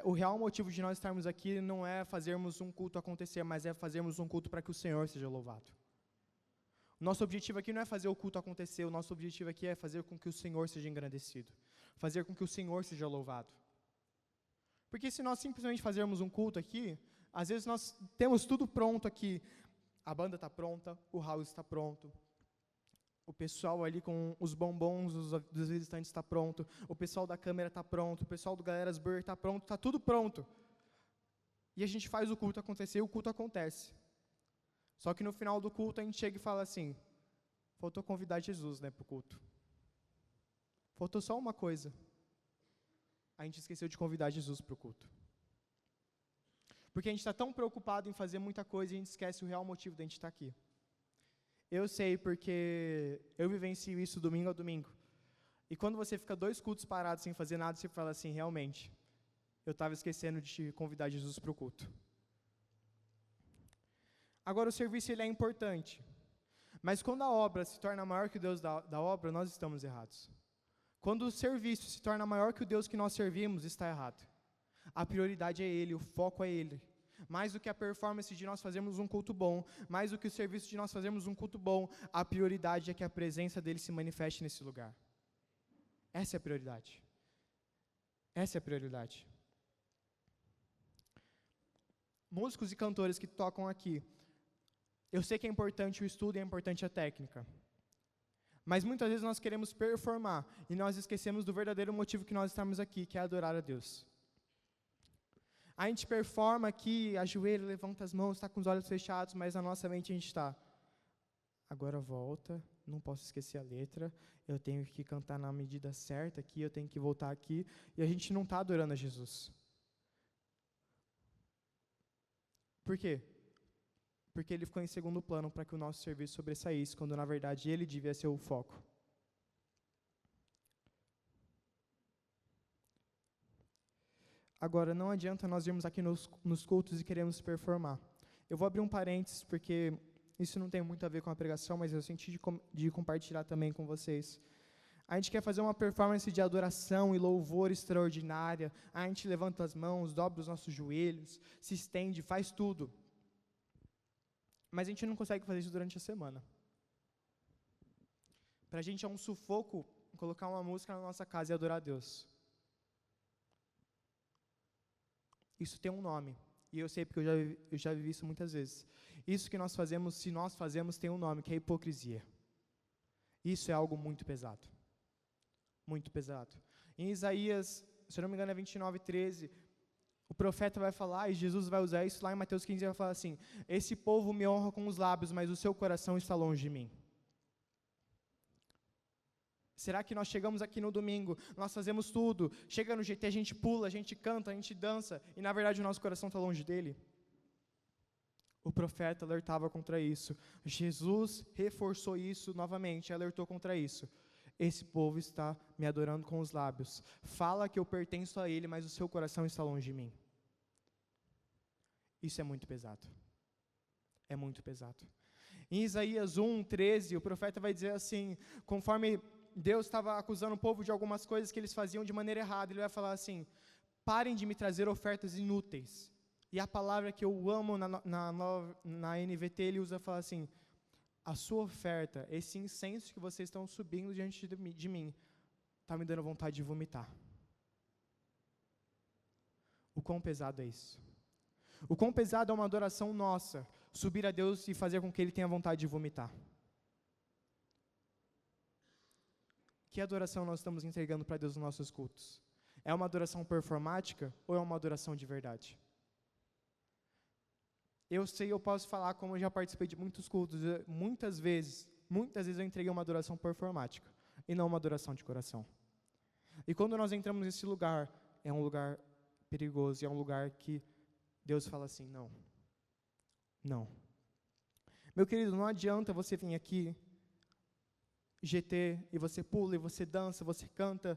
o real motivo de nós estarmos aqui não é fazermos um culto acontecer, mas é fazermos um culto para que o Senhor seja louvado. Nosso objetivo aqui não é fazer o culto acontecer, o nosso objetivo aqui é fazer com que o Senhor seja engrandecido. fazer com que o Senhor seja louvado. Porque se nós simplesmente fazermos um culto aqui, às vezes nós temos tudo pronto aqui. A banda está pronta, o house está pronto, o pessoal ali com os bombons dos visitantes está pronto, o pessoal da câmera está pronto, o pessoal do Galeras Burger está pronto, está tudo pronto. E a gente faz o culto acontecer e o culto acontece. Só que no final do culto a gente chega e fala assim, faltou convidar Jesus, né, para o culto. Faltou só uma coisa. A gente esqueceu de convidar Jesus para o culto. Porque a gente está tão preocupado em fazer muita coisa e a gente esquece o real motivo de a gente estar aqui. Eu sei porque eu vivencio isso domingo a domingo. E quando você fica 2 cultos parados sem fazer nada, você fala assim, realmente, eu estava esquecendo de te convidar Jesus para o culto. Agora o serviço ele é importante. Mas quando a obra se torna maior que o Deus da obra, nós estamos errados. Quando o serviço se torna maior que o Deus que nós servimos, está errado. A prioridade é Ele, o foco é Ele. Mais do que a performance de nós fazermos um culto bom, mais do que o serviço de nós fazermos um culto bom, a prioridade é que a presença dEle se manifeste nesse lugar. Essa é a prioridade. Essa é a prioridade. Músicos e cantores que tocam aqui, eu sei que é importante o estudo e é importante a técnica. Mas muitas vezes nós queremos performar e nós esquecemos do verdadeiro motivo que nós estamos aqui, que é adorar a Deus. A gente performa aqui, ajoelha, levanta as mãos, está com os olhos fechados, mas na nossa mente a gente está. Agora volta, não posso esquecer a letra, eu tenho que cantar na medida certa aqui, eu tenho que voltar aqui, e a gente não está adorando a Jesus. Por quê? Porque ele ficou em segundo plano para que o nosso serviço sobressaísse, quando na verdade ele devia ser o foco. Agora, não adianta nós irmos aqui nos cultos e queremos performar. Eu vou abrir um parênteses, porque isso não tem muito a ver com a pregação, mas eu senti de compartilhar também com vocês. A gente quer fazer uma performance de adoração e louvor extraordinária, a gente levanta as mãos, dobra os nossos joelhos, se estende, faz tudo. Mas a gente não consegue fazer isso durante a semana. Para a gente é um sufoco colocar uma música na nossa casa e adorar a Deus. Isso tem um nome, e eu sei porque eu já vivi isso muitas vezes. Isso que nós fazemos, se nós fazemos, tem um nome, que é hipocrisia. Isso é algo muito pesado. Muito pesado. Em Isaías, se eu não me engano é 29:13, o profeta vai falar, e Jesus vai usar isso lá em Mateus 15, vai falar assim, esse povo me honra com os lábios, mas o seu coração está longe de mim. Será que nós chegamos aqui no domingo, nós fazemos tudo, chega no GT, a gente pula, a gente canta, a gente dança, e na verdade o nosso coração está longe dele? O profeta alertava contra isso. Jesus reforçou isso novamente, alertou contra isso. Esse povo está me adorando com os lábios. Fala que eu pertenço a ele, mas o seu coração está longe de mim. Isso é muito pesado. É muito pesado. Em Isaías 1:13, o profeta vai dizer assim, conforme Deus estava acusando o povo de algumas coisas que eles faziam de maneira errada, ele vai falar assim, parem de me trazer ofertas inúteis. E a palavra que eu amo na NVT, ele usa, fala assim, a sua oferta, esse incenso que vocês estão subindo diante de mim, está me dando vontade de vomitar. O quão pesado é isso? O quão pesado é uma adoração nossa, subir a Deus e fazer com que Ele tenha vontade de vomitar? Que adoração nós estamos entregando para Deus nos nossos cultos? É uma adoração performática ou é uma adoração de verdade? Eu sei, eu posso falar, como eu já participei de muitos cultos, muitas vezes eu entreguei uma adoração performática, e não uma adoração de coração. E quando nós entramos nesse lugar, é um lugar perigoso, é um lugar que Deus fala assim, não. Meu querido, não adianta você vir aqui, GT, e você pula, e você dança, você canta.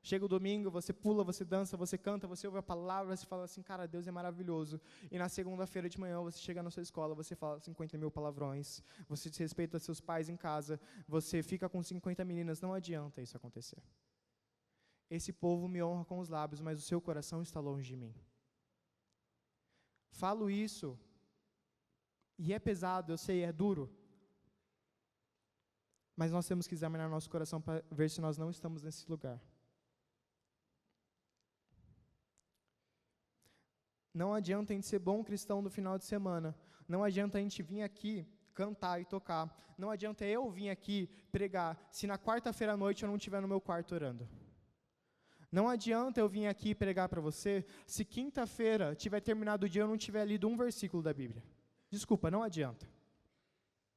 Chega o domingo, você pula, você dança, você canta, você ouve a palavra, você fala assim, cara, Deus é maravilhoso. E na segunda-feira de manhã, você chega na sua escola, você fala 50 mil palavrões, você desrespeita seus pais em casa, você fica com 50 meninas, não adianta isso acontecer. Esse povo me honra com os lábios, mas o seu coração está longe de mim. Falo isso, e é pesado, eu sei, é duro, mas nós temos que examinar nosso coração para ver se nós não estamos nesse lugar. Não adianta a gente ser bom cristão no final de semana. Não adianta a gente vir aqui cantar e tocar. Não adianta eu vir aqui pregar se na quarta-feira à noite eu não estiver no meu quarto orando. Não adianta eu vir aqui pregar para você se quinta-feira tiver terminado o dia e eu não tiver lido um versículo da Bíblia. Desculpa, não adianta.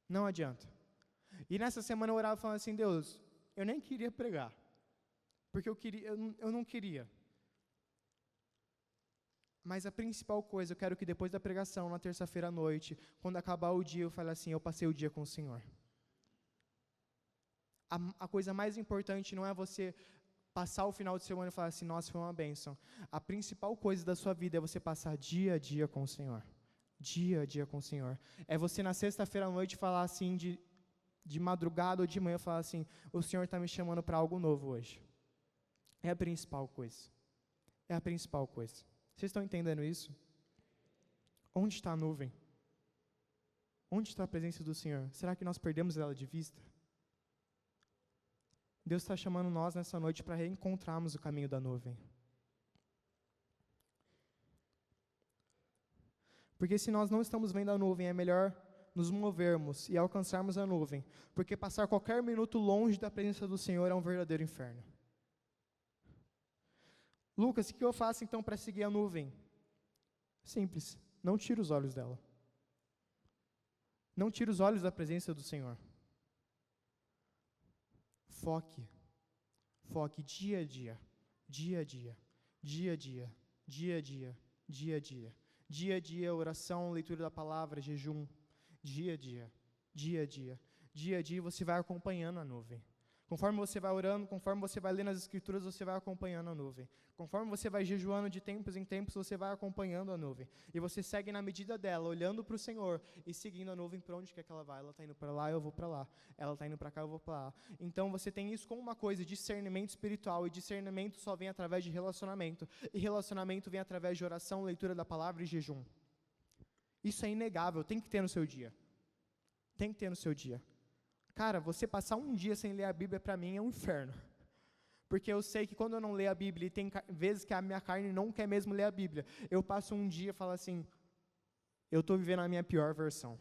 Não adianta. E nessa semana eu orava falando assim, Deus, eu nem queria pregar. Porque eu não queria. Mas a principal coisa, eu quero que depois da pregação, na terça-feira à noite, quando acabar o dia, eu fale assim, eu passei o dia com o Senhor. A coisa mais importante não é você passar o final de semana e falar assim, nossa, foi uma bênção. A principal coisa da sua vida é você passar dia a dia com o Senhor. Dia a dia com o Senhor. É você na sexta-feira à noite falar assim, de madrugada ou de manhã, falar assim, o Senhor está me chamando para algo novo hoje. É a principal coisa. É a principal coisa. Vocês estão entendendo isso? Onde está a nuvem? Onde está a presença do Senhor? Será que nós perdemos ela de vista? Deus está chamando nós nessa noite para reencontrarmos o caminho da nuvem. Porque se nós não estamos vendo a nuvem, é melhor nos movermos e alcançarmos a nuvem. Porque passar qualquer minuto longe da presença do Senhor é um verdadeiro inferno. Lucas, o que eu faço então para seguir a nuvem? Simples, não tire os olhos dela. Não tire os olhos da presença do Senhor. Foque dia a dia, dia a dia, dia a dia, dia a dia, dia a dia. Dia a dia, oração, leitura da palavra, jejum. Dia a dia, dia a dia, dia a dia, você vai acompanhando a nuvem. Conforme você vai orando, conforme você vai lendo as Escrituras, você vai acompanhando a nuvem. Conforme você vai jejuando de tempos em tempos, você vai acompanhando a nuvem. E você segue na medida dela, olhando para o Senhor e seguindo a nuvem para onde quer que ela vai. Ela está indo para lá, eu vou para lá. Ela está indo para cá, eu vou para lá. Então você tem isso como uma coisa, discernimento espiritual. E discernimento só vem através de relacionamento. E relacionamento vem através de oração, leitura da palavra e jejum. Isso é inegável, tem que ter no seu dia. Tem que ter no seu dia. Cara, você passar um dia sem ler a Bíblia, para mim, é um inferno. Porque eu sei que quando eu não leio a Bíblia, e tem vezes que a minha carne não quer mesmo ler a Bíblia, eu passo um dia e falo assim, eu estou vivendo a minha pior versão.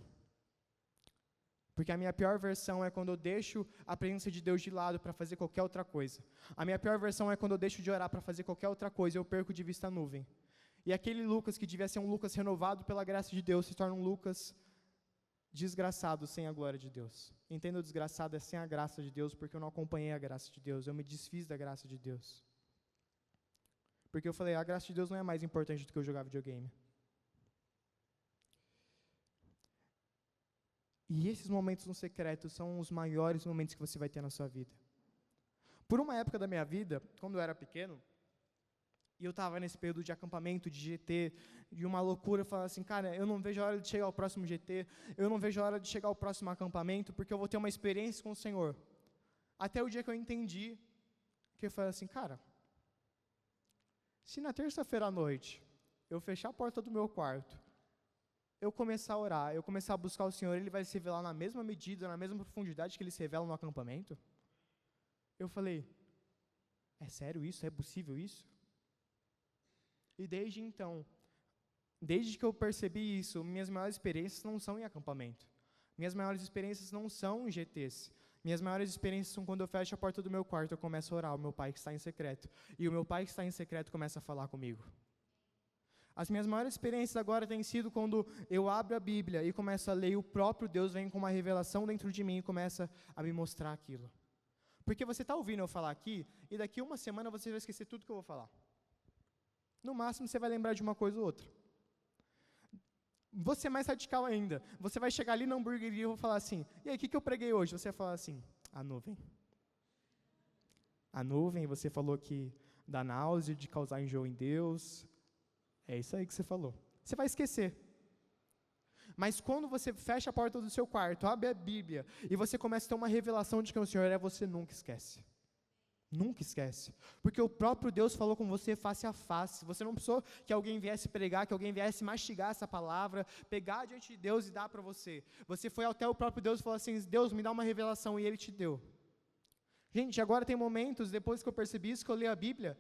Porque a minha pior versão é quando eu deixo a presença de Deus de lado para fazer qualquer outra coisa. A minha pior versão é quando eu deixo de orar para fazer qualquer outra coisa, eu perco de vista a nuvem. E aquele Lucas, que devia ser um Lucas renovado pela graça de Deus, se torna um Lucas desgraçado sem a glória de Deus. Entenda, o desgraçado é sem a graça de Deus, porque eu não acompanhei a graça de Deus, eu me desfiz da graça de Deus. Porque eu falei, a graça de Deus não é mais importante do que eu jogar videogame. E esses momentos no secreto são os maiores momentos que você vai ter na sua vida. Por uma época da minha vida, quando eu era pequeno, e eu estava nesse período de acampamento, de GT, de uma loucura, eu falava assim, cara, eu não vejo a hora de chegar ao próximo GT, eu não vejo a hora de chegar ao próximo acampamento, porque eu vou ter uma experiência com o Senhor. Até o dia que eu entendi, que eu falei assim, cara, se na terça-feira à noite, eu fechar a porta do meu quarto, eu começar a orar, eu começar a buscar o Senhor, Ele vai se revelar na mesma medida, na mesma profundidade que Ele se revela no acampamento? Eu falei, é sério isso? É possível isso? E desde então, desde que eu percebi isso, minhas maiores experiências não são em acampamento. Minhas maiores experiências não são em GTs. Minhas maiores experiências são quando eu fecho a porta do meu quarto, eu começo a orar, o meu pai que está em secreto. E o meu pai que está em secreto começa a falar comigo. As minhas maiores experiências agora têm sido quando eu abro a Bíblia e começo a ler, e o próprio Deus vem com uma revelação dentro de mim e começa a me mostrar aquilo. Porque você está ouvindo eu falar aqui, e daqui uma semana você vai esquecer tudo que eu vou falar. No máximo, você vai lembrar de uma coisa ou outra. Vou ser mais radical ainda. Você vai chegar ali na hamburgueria e eu vou falar assim, e aí, o que eu preguei hoje? Você vai falar assim, a nuvem. A nuvem, você falou que dá náusea, de causar enjoo em Deus. É isso aí que você falou. Você vai esquecer. Mas quando você fecha a porta do seu quarto, abre a Bíblia, e você começa a ter uma revelação de quem o Senhor é, você nunca esquece. Nunca esquece, porque o próprio Deus falou com você face a face. Você não precisou que alguém viesse pregar, que alguém viesse mastigar essa palavra, pegar diante de Deus e dar para você. Você foi até o próprio Deus e falou assim, Deus, me dá uma revelação, e Ele te deu. Gente, agora tem momentos, depois que eu percebi isso, que eu leio a Bíblia,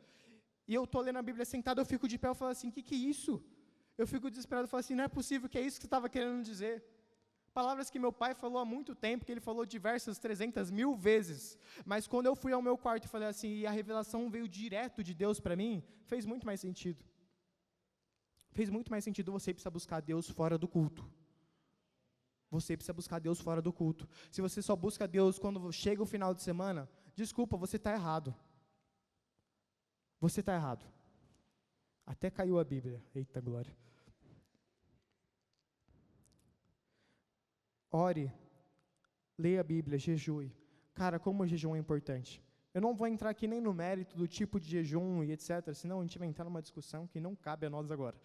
e eu estou lendo a Bíblia sentado, eu fico de pé e falo assim, que é isso? Eu fico desesperado e falo assim, não é possível que é isso que você estava querendo dizer. Palavras que meu pai falou há muito tempo, que ele falou diversas 300.000 vezes. Mas quando eu fui ao meu quarto e falei assim, e a revelação veio direto de Deus para mim, fez muito mais sentido. Fez muito mais sentido. Você precisa buscar Deus fora do culto. Você precisa buscar Deus fora do culto. Se você só busca Deus quando chega o final de semana, desculpa, você está errado. Você está errado. Até caiu a Bíblia. Eita glória. Ore, leia a Bíblia, jejue. Cara, como o jejum é importante. Eu não vou entrar aqui nem no mérito do tipo de jejum e etc., senão a gente vai entrar numa discussão que não cabe a nós agora.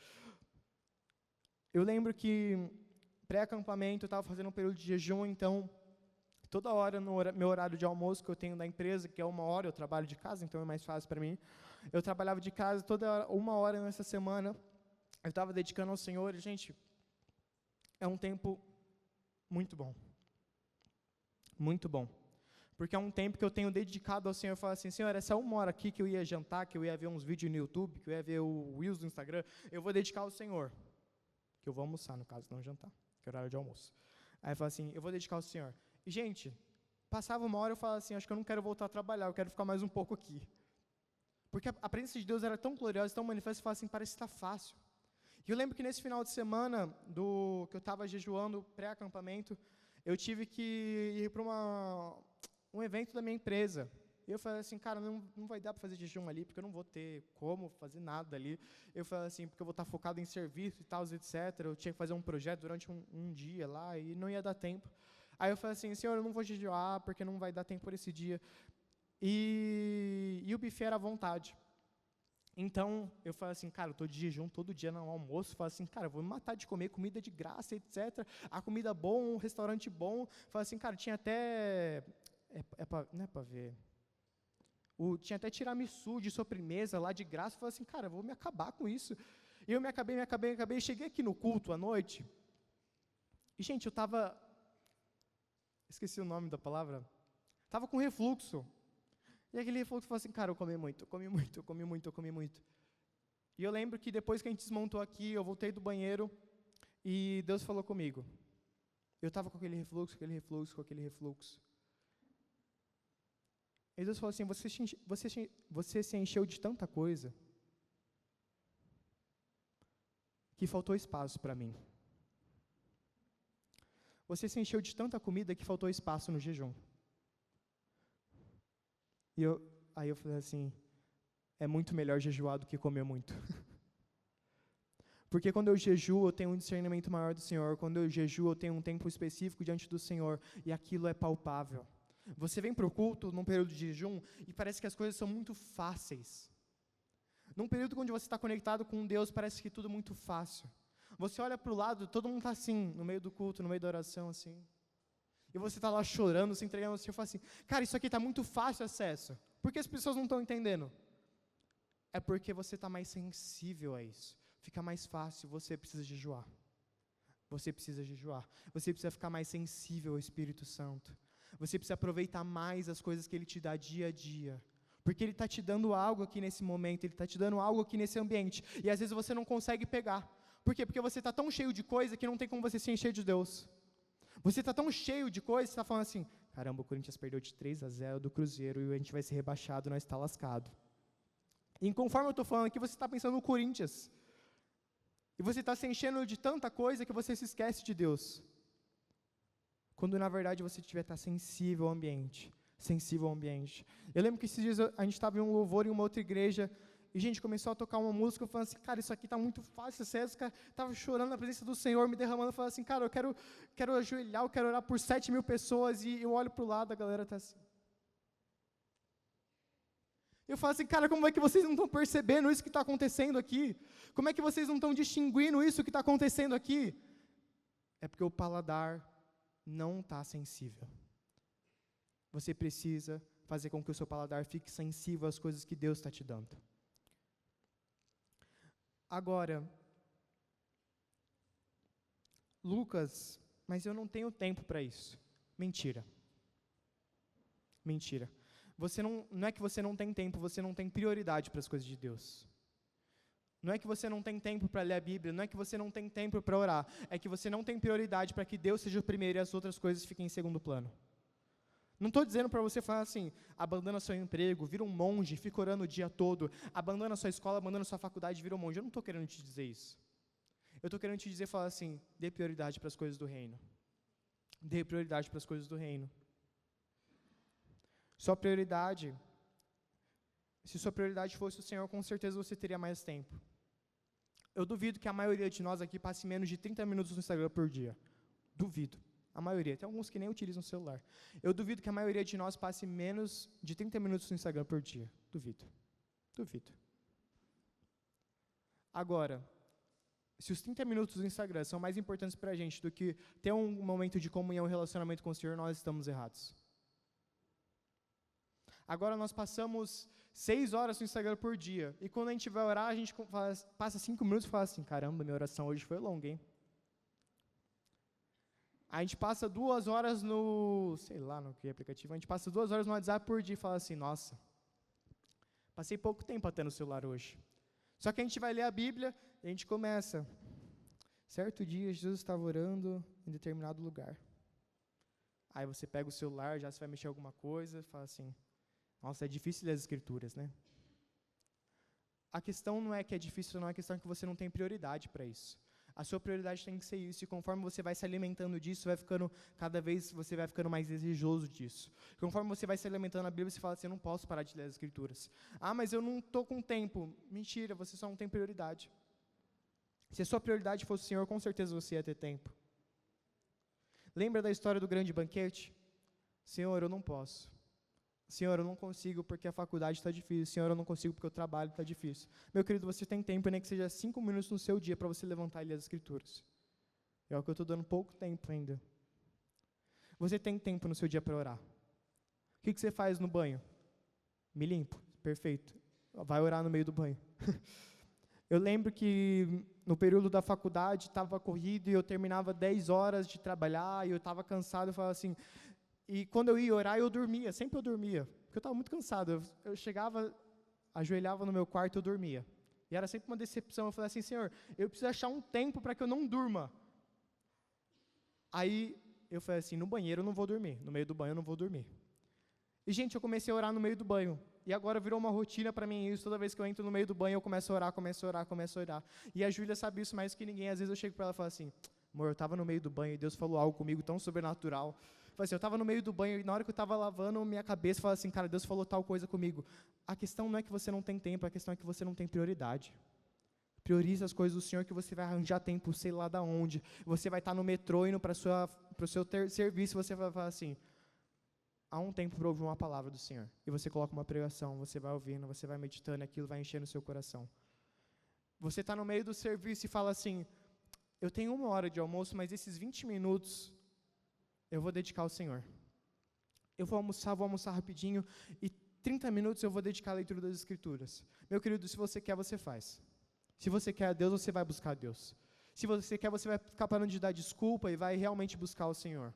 Eu lembro que, pré-acampamento, eu estava fazendo um período de jejum, então, toda hora, no meu horário de almoço que eu tenho da empresa, que é 1 hora, eu trabalho de casa, então é mais fácil para mim. Eu trabalhava de casa toda hora, 1 hora nessa semana, eu estava dedicando ao Senhor, e, gente, é um tempo muito bom. Muito bom. Porque é um tempo que eu tenho dedicado ao Senhor. Eu falo assim, Senhor, essa 1 hora aqui que eu ia jantar, que eu ia ver uns vídeos no YouTube, que eu ia ver o Reels do Instagram, eu vou dedicar ao Senhor. Que eu vou almoçar, no caso, não jantar, que é horário de almoço. Aí eu falo assim, eu vou dedicar ao Senhor. E, gente, passava 1 hora eu falava assim, acho que eu não quero voltar a trabalhar, eu quero ficar mais um pouco aqui. Porque a presença de Deus era tão gloriosa, tão manifesta, eu falava assim, parece que está fácil. E eu lembro que nesse final de semana, que eu estava jejuando, pré-acampamento, eu tive que ir para um evento da minha empresa. E eu falei assim, cara, não vai dar para fazer jejum ali, porque eu não vou ter como fazer nada ali. Eu falei assim, porque eu vou estar focado em serviço e tal, etc. Eu tinha que fazer um projeto durante um dia lá, e não ia dar tempo. Aí eu falei assim, Senhor, eu não vou jejuar, porque não vai dar tempo por esse dia. E o buffet era à vontade. Então, eu falei assim, cara, eu estou de jejum todo dia no almoço, eu falei assim, cara, eu vou me matar de comer comida de graça, etc. A comida bom, um restaurante bom. Falei assim, cara, tinha até, não é para ver, tinha até tiramisu de sobremesa lá de graça. Eu falei assim, cara, eu vou me acabar com isso. E eu me acabei, cheguei aqui no culto à noite, e, gente, eu estava, esqueci o nome da palavra, estava com refluxo. E aquele refluxo falou assim, cara, eu comi muito. E eu lembro que depois que a gente desmontou aqui, eu voltei do banheiro e Deus falou comigo. Eu estava com aquele refluxo. E Deus falou assim, você se encheu de tanta coisa que faltou espaço para mim. Você se encheu de tanta comida que faltou espaço no jejum. Aí eu falei assim, é muito melhor jejuar do que comer muito. Porque quando eu jejuo, eu tenho um discernimento maior do Senhor. Quando eu jejuo, eu tenho um tempo específico diante do Senhor. E aquilo é palpável. Você vem para o culto num período de jejum e parece que as coisas são muito fáceis. Num período onde você está conectado com Deus, parece que tudo é muito fácil. Você olha para o lado, todo mundo está assim, no meio do culto, no meio da oração, assim. E você está lá chorando, se entregando, você fala assim, cara, isso aqui está muito fácil acesso. Por que as pessoas não estão entendendo? É porque você está mais sensível a isso. Fica mais fácil, você precisa jejuar. Você precisa ficar mais sensível ao Espírito Santo. Você precisa aproveitar mais as coisas que Ele te dá dia a dia. Porque Ele está te dando algo aqui nesse momento, Ele está te dando algo aqui nesse ambiente. E às vezes você não consegue pegar. Por quê? Porque você está tão cheio de coisa que não tem como você se encher de Deus. Você está tão cheio de coisa, você está falando assim, caramba, o Corinthians perdeu de 3-0 do Cruzeiro e a gente vai ser rebaixado, nós está lascado. E conforme eu estou falando aqui, você está pensando no Corinthians. E você está se enchendo de tanta coisa que você se esquece de Deus. Quando na verdade você tiver estar sensível ao ambiente. Eu lembro que esses dias a gente estava em um louvor em uma outra igreja, e a gente começou a tocar uma música, eu falando assim, cara, isso aqui está muito fácil, acesso, cara, estava chorando na presença do Senhor, me derramando, eu falando assim, cara, eu quero ajoelhar, eu quero orar por 7.000 pessoas, e eu olho para o lado, a galera está assim. Eu falo assim, cara, como é que vocês não estão percebendo isso que está acontecendo aqui? Como é que vocês não estão distinguindo isso que está acontecendo aqui? É porque o paladar não está sensível. Você precisa fazer com que o seu paladar fique sensível às coisas que Deus está te dando. Agora, Lucas, mas eu não tenho tempo para isso. Mentira. Não é que você não tem tempo, você não tem prioridade para as coisas de Deus. Não é que você não tem tempo para ler a Bíblia, não é que você não tem tempo para orar, é que você não tem prioridade para que Deus seja o primeiro e as outras coisas fiquem em segundo plano. Não estou dizendo para você falar assim, abandona seu emprego, vira um monge, fica orando o dia todo, abandona sua escola, abandona sua faculdade, vira um monge. Eu não estou querendo te dizer isso. Eu estou querendo te dizer, falar assim, dê prioridade para as coisas do reino. Dê prioridade para as coisas do reino. Sua prioridade, se sua prioridade fosse o Senhor, com certeza você teria mais tempo. Eu duvido que a maioria de nós aqui passe menos de 30 minutos no Instagram por dia. Duvido. A maioria. Tem alguns que nem utilizam o celular. Eu duvido que a maioria de nós passe menos de 30 minutos no Instagram por dia. Duvido. Duvido. Agora, se os 30 minutos do Instagram são mais importantes para a gente do que ter um momento de comunhão e relacionamento com o Senhor, nós estamos errados. Agora nós passamos 6 horas no Instagram por dia. E quando a gente vai orar, a gente passa 5 minutos e fala assim, caramba, minha oração hoje foi longa, hein? A gente passa 2 horas no, sei lá, no que aplicativo, a gente passa 2 horas no WhatsApp por dia e fala assim, nossa, passei pouco tempo até no celular hoje. Só que a gente vai ler a Bíblia e a gente começa. Certo dia, Jesus estava orando em determinado lugar. Aí você pega o celular, já você vai mexer em alguma coisa e fala assim, nossa, é difícil ler as Escrituras, né? A questão não é que é difícil, não é a questão que você não tem prioridade para isso. A sua prioridade tem que ser isso, e conforme você vai se alimentando disso, vai ficando, cada vez você vai ficando mais desejoso disso. Conforme você vai se alimentando na Bíblia, você fala assim, eu não posso parar de ler as Escrituras. Ah, mas eu não estou com tempo. Mentira, você só não tem prioridade. Se a sua prioridade fosse o Senhor, com certeza você ia ter tempo. Lembra da história do grande banquete? Senhor, eu não posso. Senhor, eu não consigo porque a faculdade está difícil. Senhor, eu não consigo porque o trabalho está difícil. Meu querido, você tem tempo, nem que seja 5 minutos no seu dia para você levantar e ler as Escrituras. É o que eu estou dando pouco tempo ainda. Você tem tempo no seu dia para orar. O que você faz no banho? Me limpo. Perfeito. Vai orar no meio do banho. Eu lembro que no período da faculdade estava corrido e eu terminava 10 horas de trabalhar e eu estava cansado. Eu falava assim... E quando eu ia orar, eu dormia, sempre eu dormia, porque eu estava muito cansado. Eu chegava, ajoelhava no meu quarto e eu dormia. E era sempre uma decepção. Eu falei assim, Senhor, eu preciso achar um tempo para que eu não durma. Aí eu falei assim, no banheiro eu não vou dormir, no meio do banho eu não vou dormir. E, gente, eu comecei a orar no meio do banho. E agora virou uma rotina para mim isso. Toda vez que eu entro no meio do banho, eu começo a orar, começo a orar, começo a orar. E a Júlia sabe isso mais que ninguém. Às vezes eu chego para ela e falo assim, amor, eu estava no meio do banho e Deus falou algo comigo tão sobrenatural. Eu estava no meio do banho e na hora que eu estava lavando minha cabeça, eu falava assim, cara, Deus falou tal coisa comigo. A questão não é que você não tem tempo, a questão é que você não tem prioridade. Priorize as coisas do Senhor, que você vai arranjar tempo, sei lá da onde. Você vai estar no metrô indo para o seu serviço, você vai falar assim, há um tempo para ouvir uma palavra do Senhor. E você coloca uma pregação, você vai ouvindo, você vai meditando, aquilo vai enchendo o seu coração. Você está no meio do serviço e fala assim, eu tenho 1 hora de almoço, mas esses 20 minutos eu vou dedicar ao Senhor. Eu vou almoçar rapidinho, e 30 minutos eu vou dedicar à leitura das Escrituras. Meu querido, se você quer, você faz. Se você quer a Deus, você vai buscar a Deus. Se você quer, você vai ficar parando de dar desculpa e vai realmente buscar o Senhor.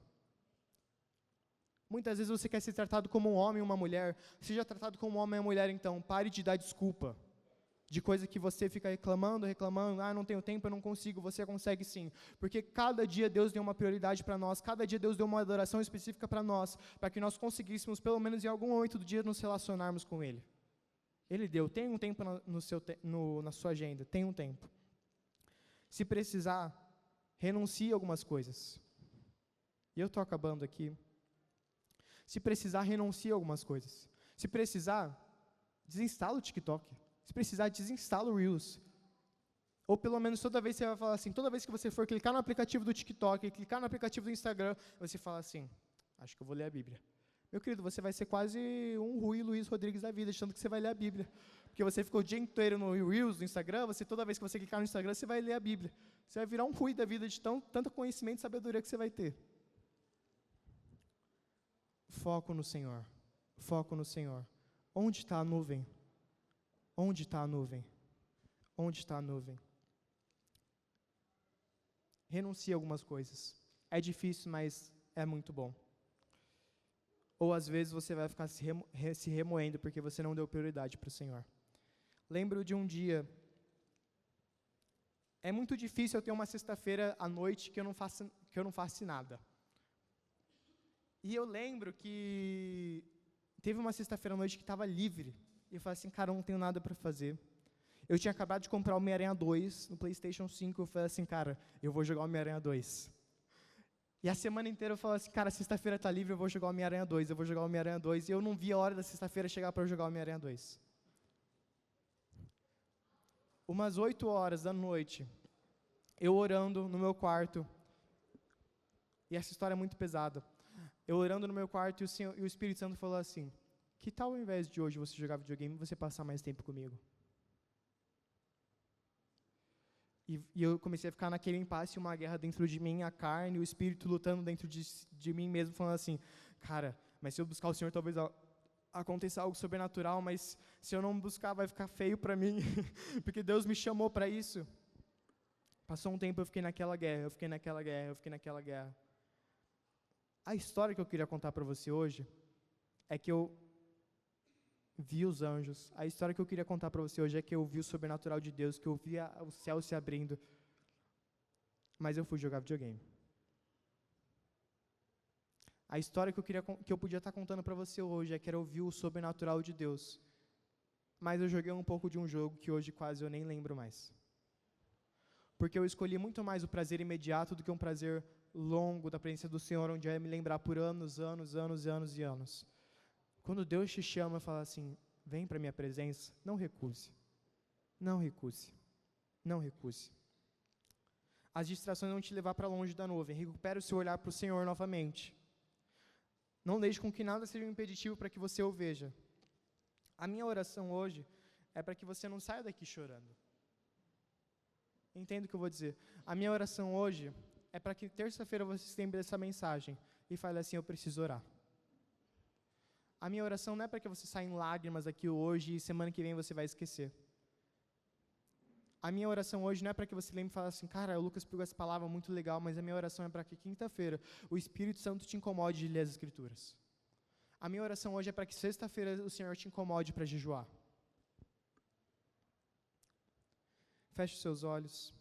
Muitas vezes você quer ser tratado como um homem ou uma mulher. Seja tratado como um homem ou uma mulher, então. Pare de dar desculpa. De coisa que você fica reclamando, não tenho tempo, eu não consigo. Você consegue sim. Porque cada dia Deus deu uma prioridade para nós. Cada dia Deus deu uma adoração específica para nós. Para que nós conseguíssemos, pelo menos em algum momento do dia, nos relacionarmos com Ele. Ele deu. Tem um tempo na sua agenda. Tem um tempo. Se precisar, renuncie a algumas coisas. E eu estou acabando aqui. Se precisar, renuncie a algumas coisas. Se precisar, desinstala o TikTok. Se precisar, desinstala o Reels. Ou pelo menos toda vez você vai falar assim, toda vez que você for clicar no aplicativo do TikTok, clicar no aplicativo do Instagram, você fala assim, acho que eu vou ler a Bíblia. Meu querido, você vai ser quase um Rui Luiz Rodrigues da vida, achando que você vai ler a Bíblia. Porque você ficou o dia inteiro no Reels, no Instagram, toda vez que você clicar no Instagram, você vai ler a Bíblia. Você vai virar um Rui da vida de tanto conhecimento e sabedoria que você vai ter. Foco no Senhor. Foco no Senhor. Onde está a nuvem? Onde está a nuvem? Onde está a nuvem? Renuncie a algumas coisas. É difícil, mas é muito bom. Ou às vezes você vai ficar se remoendo porque você não deu prioridade para o Senhor. Lembro de um dia É muito difícil eu ter uma sexta-feira à noite que eu não faço nada. E eu lembro que teve uma sexta-feira à noite que estava livre. E eu falei assim, cara, eu não tenho nada para fazer. Eu tinha acabado de comprar o Homem-Aranha 2 no PlayStation 5. Eu falei assim, cara, eu vou jogar o Homem-Aranha 2. E a semana inteira eu falava assim, cara, sexta-feira está livre, eu vou jogar o Homem-Aranha 2, eu vou jogar o Homem-Aranha 2. E eu não via a hora da sexta-feira chegar para eu jogar o Homem-Aranha 2. Umas 8 horas da noite, eu orando no meu quarto. E essa história é muito pesada. Eu orando no meu quarto e o Espírito Santo falou assim, que tal ao invés de hoje você jogar videogame, você passar mais tempo comigo? E eu comecei a ficar naquele impasse, uma guerra dentro de mim, a carne, o Espírito lutando dentro de mim mesmo, falando assim, cara, mas se eu buscar o Senhor, talvez aconteça algo sobrenatural, mas se eu não buscar, vai ficar feio para mim, porque Deus me chamou para isso. Passou um tempo, eu fiquei naquela guerra. A história que eu queria contar para você hoje é que eu vi os anjos. A história que eu queria contar para você hoje é que eu vi o sobrenatural de Deus, que eu vi o céu se abrindo, mas eu fui jogar videogame. A história que eu podia estar contando para você hoje é que eu vi o sobrenatural de Deus, mas eu joguei um pouco de um jogo que hoje quase eu nem lembro mais. Porque eu escolhi muito mais o prazer imediato do que um prazer longo da presença do Senhor, onde eu ia me lembrar por anos. Quando Deus te chama e fala assim, vem para a minha presença, não recuse. As distrações vão te levar para longe da nuvem. Recupere o seu olhar para o Senhor novamente. Não deixe com que nada seja um impeditivo para que você o veja. A minha oração hoje é para que você não saia daqui chorando. Entenda o que eu vou dizer. A minha oração hoje é para que terça-feira você lembre dessa mensagem e fale assim, eu preciso orar. A minha oração não é para que você saia em lágrimas aqui hoje e semana que vem você vai esquecer. A minha oração hoje não é para que você lembre e fale assim, cara, o Lucas pegou essa palavra muito legal, mas a minha oração é para que quinta-feira o Espírito Santo te incomode de ler as Escrituras. A minha oração hoje é para que sexta-feira o Senhor te incomode para jejuar. Feche os seus olhos.